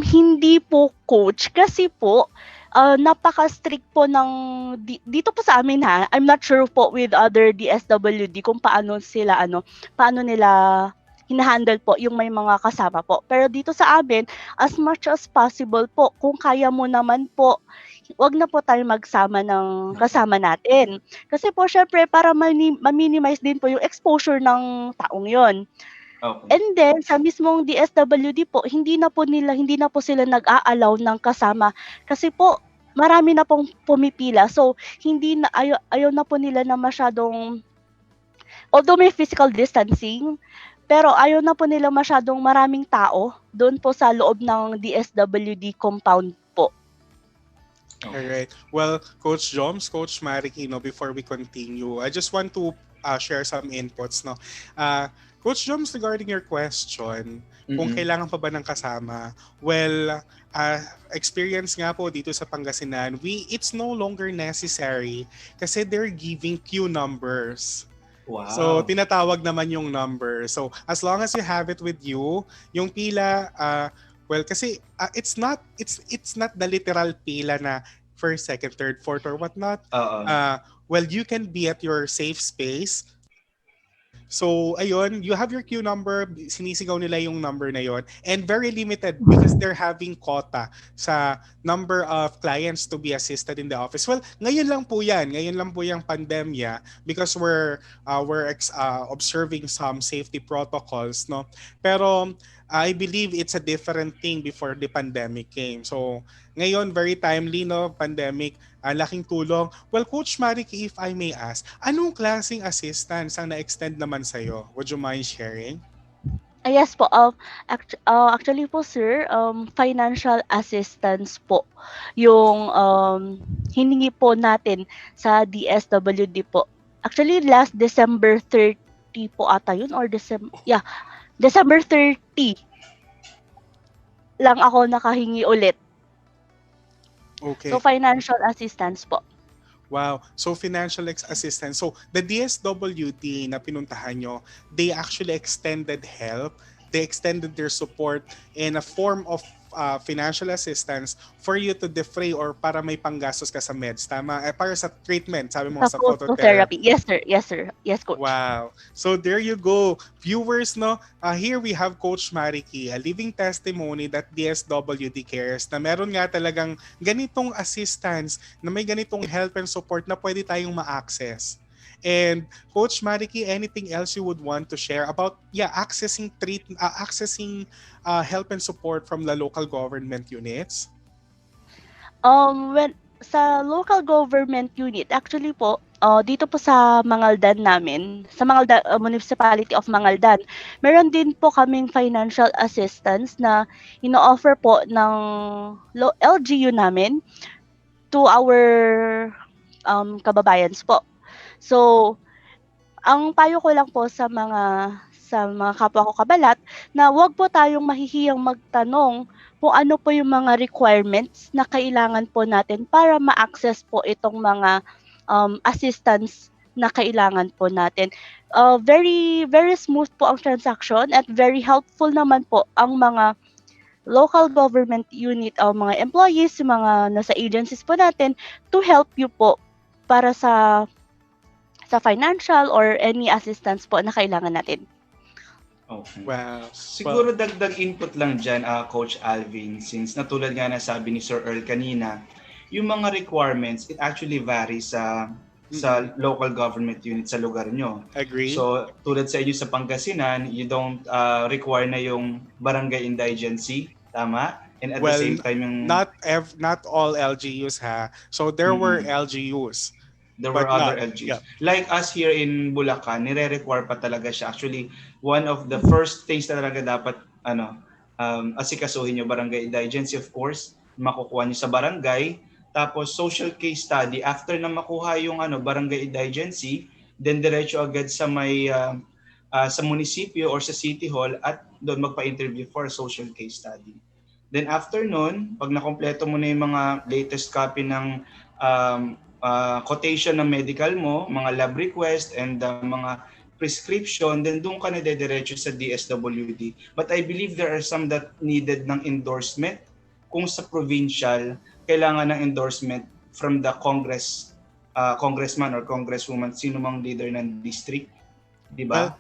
Hindi po, coach, kasi po napaka-strict po ng dito po sa amin, ha. I'm not sure po with other DSWD kung paano nila hina-handle po yung may mga kasama po. Pero dito sa amin, as much as possible po, kung kaya mo naman po, 'wag na po tayo magsama ng kasama natin. Kasi po siyempre para ma-minimize din po yung exposure ng taong yon. Okay. And then sa mismong DSWD po, hindi na po sila nag-a-allow ng kasama kasi po marami na pong pumipila. So hindi na ayaw na po nila na masyadong, although may physical distancing, pero ayaw na po nila masyadong maraming tao doon po sa loob ng DSWD compound po. All right. Well, Coach Joms, Coach Mariki, before we continue, I just want to share some inputs. Coach Joms, regarding your question, kung kailangan pa ba ng kasama, well, experience nga po dito sa Pangasinan, it's no longer necessary kasi they're giving queue numbers. Wow. So, tinatawag naman yung number. So, as long as you have it with you, yung pila, well, kasi it's not the literal pila na first, second, third, fourth, or whatnot. Well, you can be at your safe space. So, ayun, you have your queue number, sinisigaw nila yung number na yon, and very limited because they're having quota sa number of clients to be assisted in the office. Well, ngayon lang po yung pandemya because we're observing some safety protocols, no? Pero I believe it's a different thing before the pandemic came. So, ngayon, very timely, no? Pandemic, laking tulong. Well, Coach Mariki, if I may ask, anong klaseng assistance ang na-extend naman sa'yo? Would you mind sharing? Yes po. Actually po, sir, financial assistance po yung hiningi po natin sa DSWD po. Actually, last December 30 po ata yun, or December 30 lang ako nakahingi ulit. Okay. So, financial assistance po. Wow. So, financial assistance. So, the DSWD na pinuntahan nyo, they actually extended help. They extended their support in a form of financial assistance for you to defray or para may panggastos ka sa meds. Tama? Para sa treatment, sabi mo, sa phototherapy. Yes, sir. Yes, sir. Yes, Coach. Wow. So there you go. Viewers, here we have Coach Mariki, a living testimony that DSWD cares, na meron nga talagang ganitong assistance, na may ganitong help and support na pwede tayong ma-access. And Coach Mariki, anything else you would want to share about accessing help and support from the local government units? When sa local government unit, actually po, dito po sa Mangaldan namin, sa Mangaldan, Municipality of Mangaldan, meron din po kaming financial assistance na ino-offer po ng LGU namin to our kababayans po. So, ang payo ko lang po sa mga kapwa ko kabalat na huwag po tayong mahihiyang magtanong kung ano po yung mga requirements na kailangan po natin para ma-access po itong mga assistance na kailangan po natin. Very, very smooth po ang transaction at very helpful naman po ang mga local government unit o mga employees, mga nasa agencies po natin to help you po para sa financial or any assistance po na kailangan natin. Okay. Wow. Siguro dagdag input lang dyan, Coach Alvin, since natulad nga na sabi ni Sir Earl kanina, yung mga requirements, it actually varies sa local government unit sa lugar nyo. Agree. So, tulad sa inyo sa Pangasinan, you don't require na yung barangay indigency, tama? And at the same time, yung... Not all LGUs So, there were LGUs. There were other LGUs. Yeah. Like us here in Bulacan, nire-require pa talaga siya. Actually, one of the first things na talaga dapat asikasuhin nyo, barangay indigency, of course, makukuha nyo sa barangay. Tapos social case study, after na makuha yung barangay indigency, then diretso agad sa sa munisipyo or sa city hall at doon magpa-interview for a social case study. Then after nun, pag nakompleto mo na yung mga latest copy ng quotation ng medical mo, mga lab request and mga prescription, then doon ka na dediretso sa DSWD. But I believe there are some that needed ng endorsement. Kung sa provincial, kailangan ng endorsement from the congressman or congresswoman, sino mang leader ng district, di Well, ba?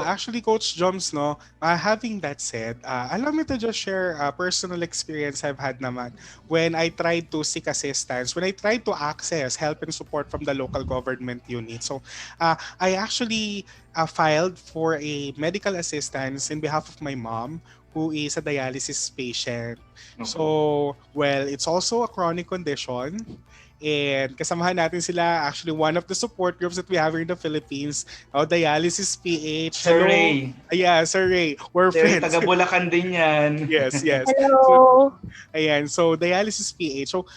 actually, Coach Joms, no, having that said, allow me to just share a personal experience I've had naman when I tried to seek assistance, when I tried to access help and support from the local government unit. So, I actually filed for a medical assistance in behalf of my mom, who is a dialysis patient. So, well, it's also a chronic condition. And kasamahan natin sila, actually one of the support groups that we have here in the Philippines, Dialysis PH. Sir Hello. Ray. Yeah, Sir Ray. We're Sir Ray, friends. taga Bulacan din yan. Yes, yes. Hello. Ayan, so Dialysis PH. So,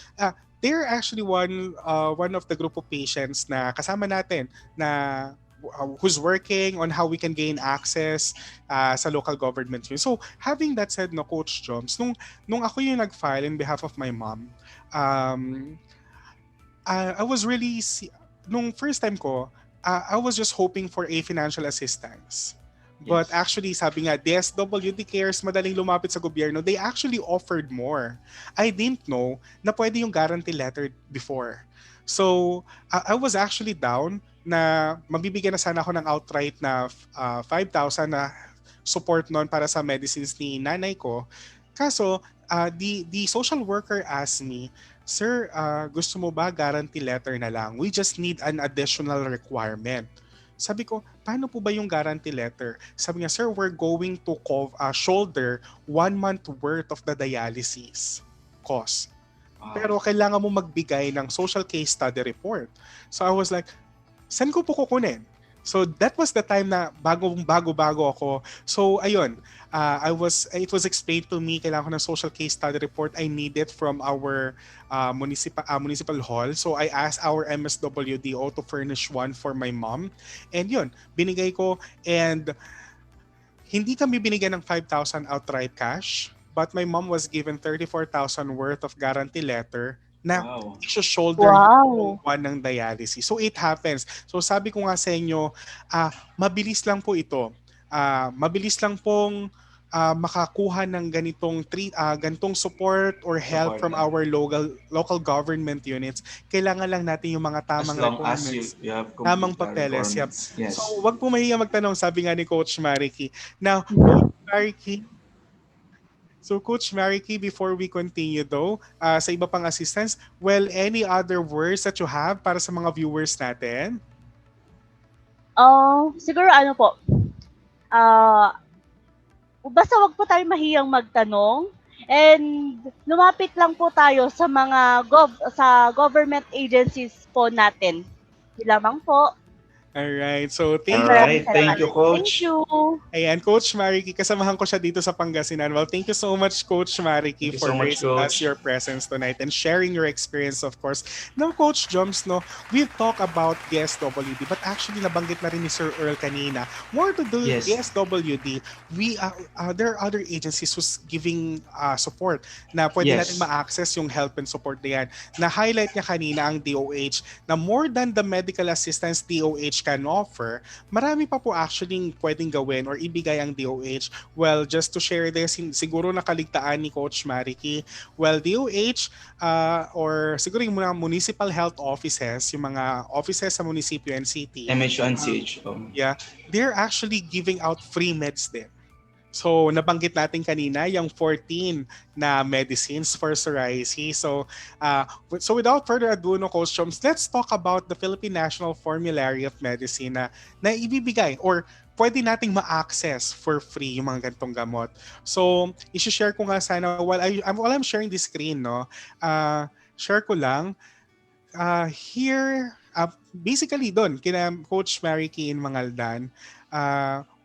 they're actually one of the group of patients na kasama natin na who's working on how we can gain access sa local government. So, having that said, no, Coach Joms, nung ako yung nag-file in behalf of my mom, I was really nung first time ko, I was just hoping for a financial assistance. But actually, sabi nga, DSWD cares, madaling lumapit sa gobyerno, they actually offered more. I didn't know na pwede yung guarantee letter before. So, I was actually down na mabibigyan na sana ako ng outright na 5,000 na support noon para sa medicines ni nanay ko. Kaso, the social worker asked me, "Sir, gusto mo ba guarantee letter na lang? We just need an additional requirement." Sabi ko, paano po ba yung guarantee letter? Sabi niya, "Sir, we're going to shoulder 1 month worth of the dialysis cost. Pero kailangan mo magbigay ng social case study report." So I was like, saan ko po kukunin? So that was the time na bago ako. So ayun, it was explained to me, kailangan ko ng social case study report. I need it from our municipal hall. So I asked our MSWDO to furnish one for my mom. And yun, binigay ko, and hindi kami binigyan ng 5,000 outright cash, but my mom was given 34,000 worth of guarantee letter na shoulder yung one ng dialysis. So it happens. So sabi ko nga sa inyo, mabilis lang po ito. Mabilis lang pong makakuha ng ganitong support or help from our local government units. Kailangan lang natin yung mga tamang requirements, tamang papeles. Yep. Yes. So wag po mahiya magtanong, sabi nga ni Coach Mariki. Now, Coach Mariki, Coach Mariki, before we continue though, sa iba pang assistance, well, any other words that you have para sa mga viewers natin? Siguro ano po, basta wag po tayo mahiyang magtanong, and lumapit lang po tayo sa mga sa government agencies po natin. Yun lamang po. Alright, so thank you, Coach. Thank you. Ayan, Coach Mariki, kasamahan ko siya dito sa Pangasinan. Well, thank you so much, Coach Mariki, for gracing us your presence tonight and sharing your experience, of course. Now, Coach Joms, no, we've talked about DSWD, but actually nabanggit na rin ni Sir Earl kanina. More to do with DSWD, there are other agencies who's giving support na pwede natin ma-access yung help and support na yan. Na-highlight niya kanina ang DOH na more than the medical assistance DOH can offer, marami pa po actually pwedeng gawin or ibigay ang DOH. Well, just to share this, siguro nakaligtaan ni Coach Mariki, well, DOH or siguro yung mga municipal health offices, yung mga offices sa munisipyo and city, MHO and CHO. Yeah, they're actually giving out free meds din. So, nabanggit natin kanina yung 14 na medicines for psoriasis. So without further ado, no, Coach Joms, let's talk about the Philippine National Formulary of Medicine na ibibigay or pwede nating ma-access for free yung mga ganitong gamot. So, i-share ko nga sana while I'm sharing this screen, no, share ko lang. Here, basically doon, kina Coach Mariki in Mangaldan,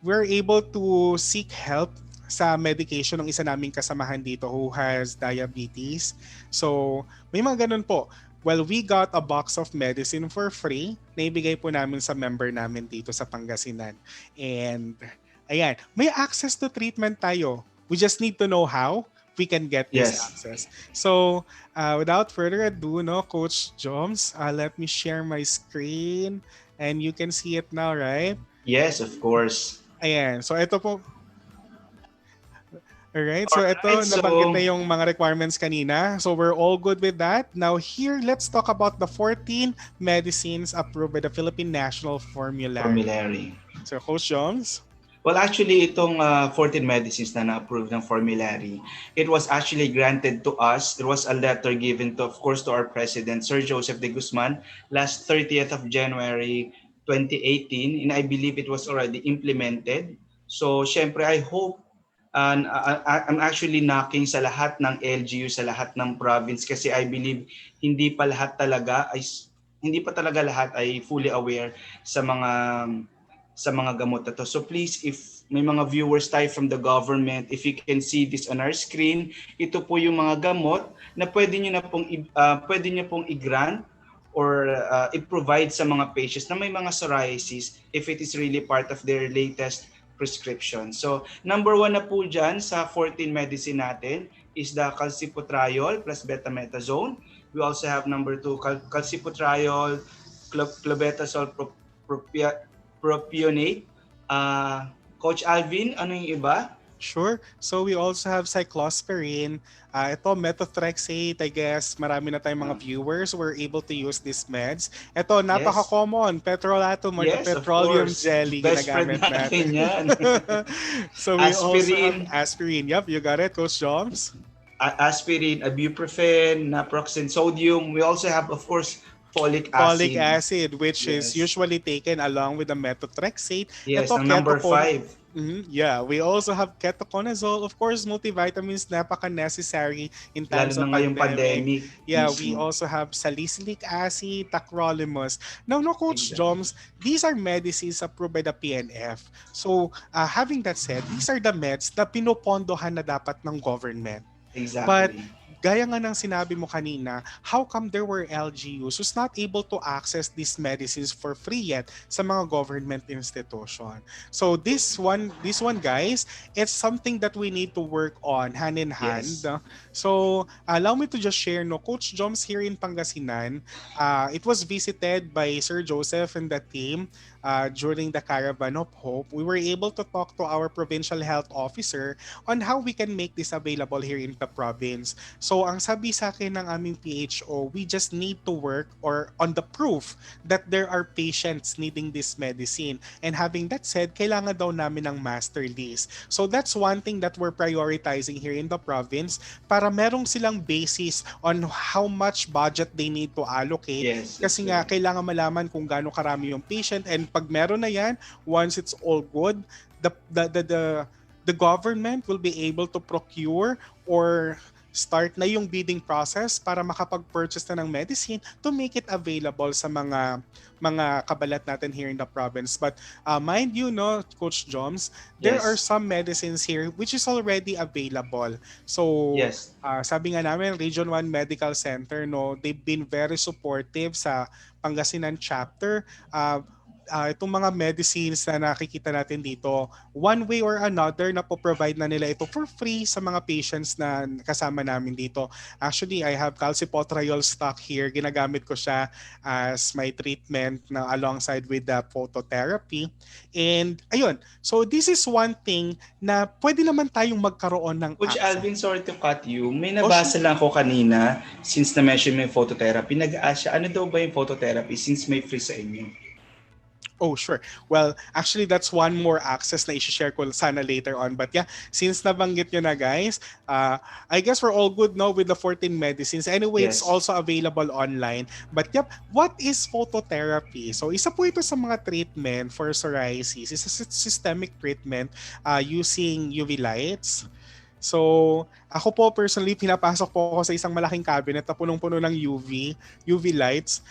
we're able to seek help sa medication ng isa naming kasamahan dito who has diabetes. So, may mga ganun po. well, we got a box of medicine for free na ibigay po namin sa member namin dito sa Pangasinan. And ayan, may access to treatment tayo. We just need to know how we can get this Yes. access. So, without further ado, no, Coach Joms, let me share my screen and you can see it now, right? Yes, of course. Ayan. So, ito po. Alright, so ito, Alright, nabanggit so na yung mga requirements kanina. So we're all good with that. Now here, let's talk about the 14 medicines approved by the Philippine National Formulary. formulary. So Coach Joms? Well, actually, itong 14 medicines na na-approve ng formulary, it was actually granted to us. There was a letter given to, of course, to our President, Sir Joseph de Guzman, last 30th of January 2018, and I believe it was already implemented. So, syempre, I hope, and I'm actually knocking sa lahat ng LGU, sa lahat ng province, kasi I believe hindi pa talaga lahat ay fully aware sa mga gamot na to. So please, if may mga viewers tayo from the government, if you can see this on our screen, ito po yung mga gamot na pwede nyo pong i-grant or i-provide sa mga patients na may mga psoriasis if it is really part of their latest prescription. So, number 1 na po dyan sa 14 medicine natin is the calcipotriol plus betamethasone. We also have number 2, calcipotriol, clobetasol propionate. Coach Alvin, ano yung iba? Sure. So we also have cyclosporine. Ito, methotrexate, I guess marami na tayong mga viewers who were able to use these meds. Ito, napaka-common, petrolatum or the Yes, of petroleum course. jelly Best friend ginagamit natin natin. yan. So we also Aspirin. have aspirin. Yep, you got it, Coach Joms. Aspirin, ibuprofen, naproxen sodium. We also have, of course, folic acid. Folic acid, which is Yes. usually taken along with the methotrexate. Yes, Ito, ang number 5. Yeah, we also have ketoconazole. Of course, multivitamins napaka-necessary in Lalo times of na ngayong pandemic. Yeah, mismo. we also have salicylic acid, tacrolimus. Now, no, Coach Joms, these are medicines approved by the PNF. So, having that said, these are the meds na pinopondohan na dapat ng government. Exactly. But gaya nga ng sinabi mo kanina, how come there were LGUs who's not able to access these medicines for free yet sa mga government institution? So this one guys, it's something that we need to work on hand in hand. Yes. So allow me to just share, no, Coach Joms here in Pangasinan, it was visited by Sir Joseph and the team during the Caravan of Hope. We were able to talk to our provincial health officer on how we can make this available here in the province. So ang sabi sa akin ng aming PHO, we just need to work or on the proof that there are patients needing this medicine. And having that said, kailangan daw namin ng master list. So that's one thing that we're prioritizing here in the province para merong silang basis on how much budget they need to allocate. Yes, Kasi that's nga, right. kailangan malaman kung gaano karami yung patient, and pag meron na yan, once it's all good, the government will be able to procure or start na yung bidding process para makapag-purchase na ng medicine to make it available sa mga kabalat natin here in the province. But mind you, no, Coach Joms, there Yes. are some medicines here which is already available. So Yes. sabi nga namin, Region 1 Medical Center, no, they've been very supportive sa Pangasinan chapter. Itong mga medicines na nakikita natin dito, one way or another, na-provide na nila ito for free sa mga patients na kasama namin dito. Actually, I have calcipotriol stock here. Ginagamit ko siya as my treatment na alongside with the phototherapy. And ayun, so this is one thing na pwede naman tayong magkaroon ng Coach access. Alvin, sorry to cut you. May nabasa lang ko kanina, since na-mention mo yung phototherapy, nag-ask siya, ano daw ba yung phototherapy since may free sa inyo? Oh, sure. Well, actually, that's one more access na i-share ko sana later on. But yeah, since nabanggit nyo na guys, I guess we're all good now with the 14 medicines. Anyway, Yes. it's also available online. But yep, what is phototherapy? So isa po ito sa mga treatment for psoriasis. It's a systemic treatment using UV lights. So, ako po personally, pinapasok po ako sa isang malaking cabinet na punong-puno ng UV lights.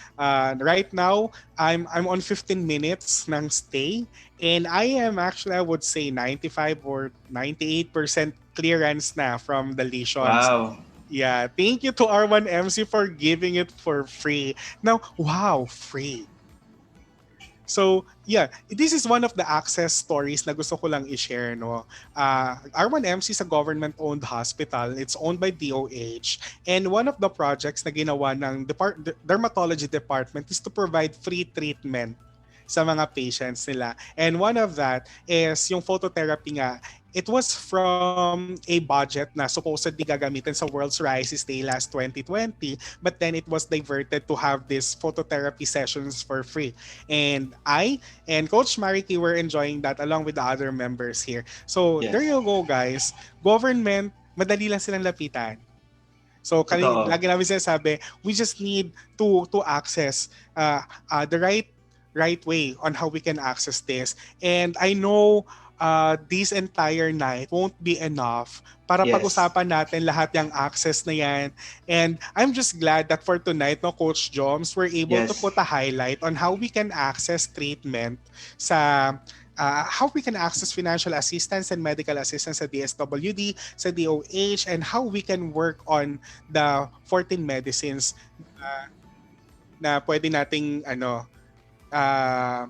Right now, I'm on 15 minutes ng stay, and I am actually, I would say 95 or 98% clearance na from the lesions. Wow. Yeah, thank you to R1MC for giving it for free. Now, wow, free. So, yeah, this is one of the access stories na gusto ko lang i-share, no. R1MC is a government-owned hospital. It's owned by DOH. And one of the projects na ginawa ng dermatology department is to provide free treatment sa mga patients nila. And one of that is yung phototherapy nga. It was from a budget na supposedly gagamitin sa World Psoriasis Day last 2020, but then it was diverted to have these phototherapy sessions for free. And I and Coach Mariki were enjoying that along with the other members here. So there Yes. you go, guys. Government, madali lang silang lapitan. So Totoo. lagi namin sinasabi, we just need to access the right way on how we can access this. And I know this entire night won't be enough para Yes. pag-usapan natin lahat yung access na yan. And I'm just glad that for tonight, no, Coach Joms, we're able to Yes. put a highlight on how we can access treatment sa how we can access financial assistance and medical assistance sa DSWD, sa DOH, and how we can work on the 14 medicines na pwede nating uh,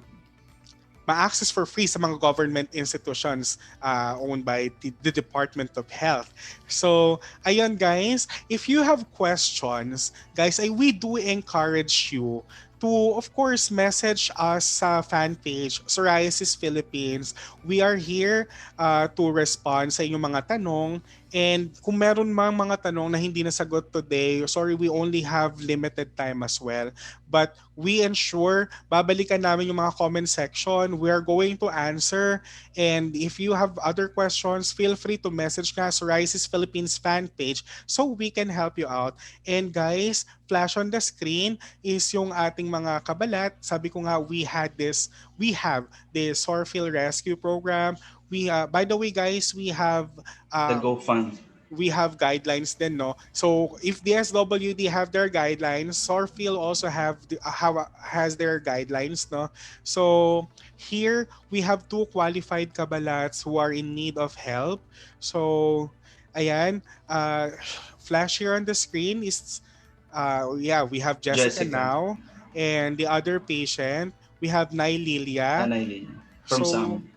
ma-access for free sa mga government institutions owned by the Department of Health. So, ayun guys, if you have questions, guys, we do encourage you to, of course, message us sa fan page, Psoriasis Philippines. We are here to respond sa inyong mga tanong. And kung meron mang mga tanong na hindi nasagot today, sorry, we only have limited time as well. But we ensure, babalikan namin yung mga comment section. We are going to answer. And if you have other questions, feel free to message nga Psoriasis Philippines fan page so we can help you out. And guys, flash on the screen is yung ating mga kabalat. Sabi ko nga, we have the PsorPhil Rescue Program. By the way, guys, we have The GoFund. we have guidelines then, no? So if the SWD have their guidelines, PsorPhil also has their guidelines, no? So here we have two qualified kabalats who are in need of help. So ayan, flash here on the screen is we have Jessica Jessica. now, and the other patient we have Lilia. From So Sam.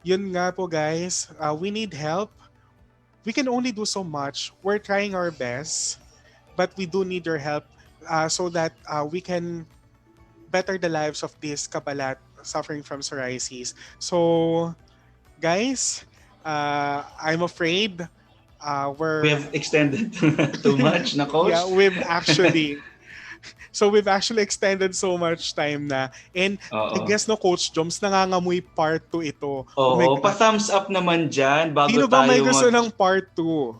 yun nga po guys, we need help. We can only do so much. We're trying our best, but we do need your help so that we can better the lives of this kabalat suffering from psoriasis. So, guys, I'm afraid We have extended too much na, Coach. Yeah, we've actually extended so much time na. And I guess, no, Coach Joms, nangangamoy part 2 ito. Oo, pa-thumbs up naman dyan bago Sino ba tayo may gusto ng part 2?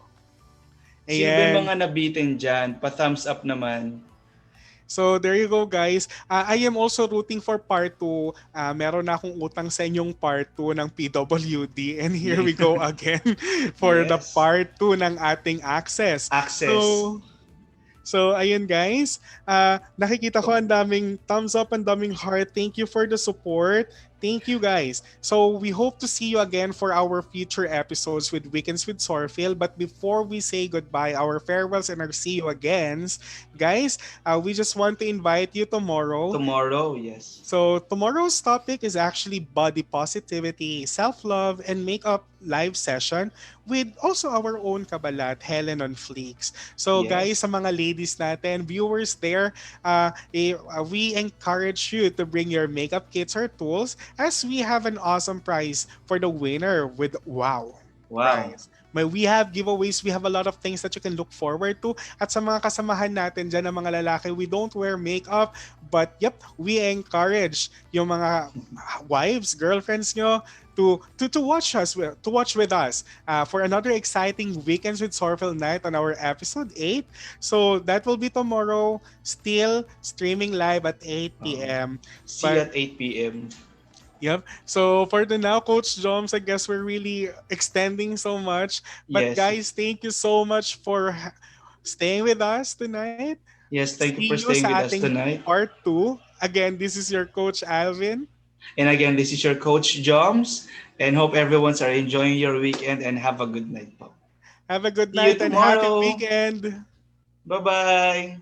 Sino ba yung mga nabitin dyan? Pa-thumbs up naman. So there you go, guys. I am also rooting for part 2. Meron na akong utang sa inyong part 2 ng PWD. And here we go again for the part 2 ng ating access. So ayun guys, nakikita ko ang daming thumbs up, ang daming heart. Thank you for the support. Thank you guys. So we hope to see you again for our future episodes with Weekends with PsorPhil. But before we say goodbye, our farewells and our see you agains, guys, we just want to invite you tomorrow. Tomorrow, yes. So tomorrow's topic is actually body positivity, self-love, and makeup live session with also our own kabalat, Helen on Fleeks. So guys, sa mga ladies natin, viewers there, we encourage you to bring your makeup kits or tools as we have an awesome prize for the winner with prize. We have giveaways, we have a lot of things that you can look forward to. At sa mga kasamahan natin dyan ng mga lalaki, we don't wear makeup, but we encourage yung mga wives, girlfriends nyo to watch with us for another exciting Weekends with PsorPhil night on our episode 8. So that will be tomorrow, still streaming live at 8 p.m. See you at 8 p.m. Yep. So for the now, Coach Joms, I guess we're really extending so much. But Yes. guys, thank you so much for staying with us tonight. Yes, thank you See for staying sa with us ating tonight. Part 2. Again, this is your Coach Alvin. And again, this is your Coach Joms. And hope everyone's are enjoying your weekend and have a good night po. Have a good See you night and happy tomorrow. weekend. Bye-bye.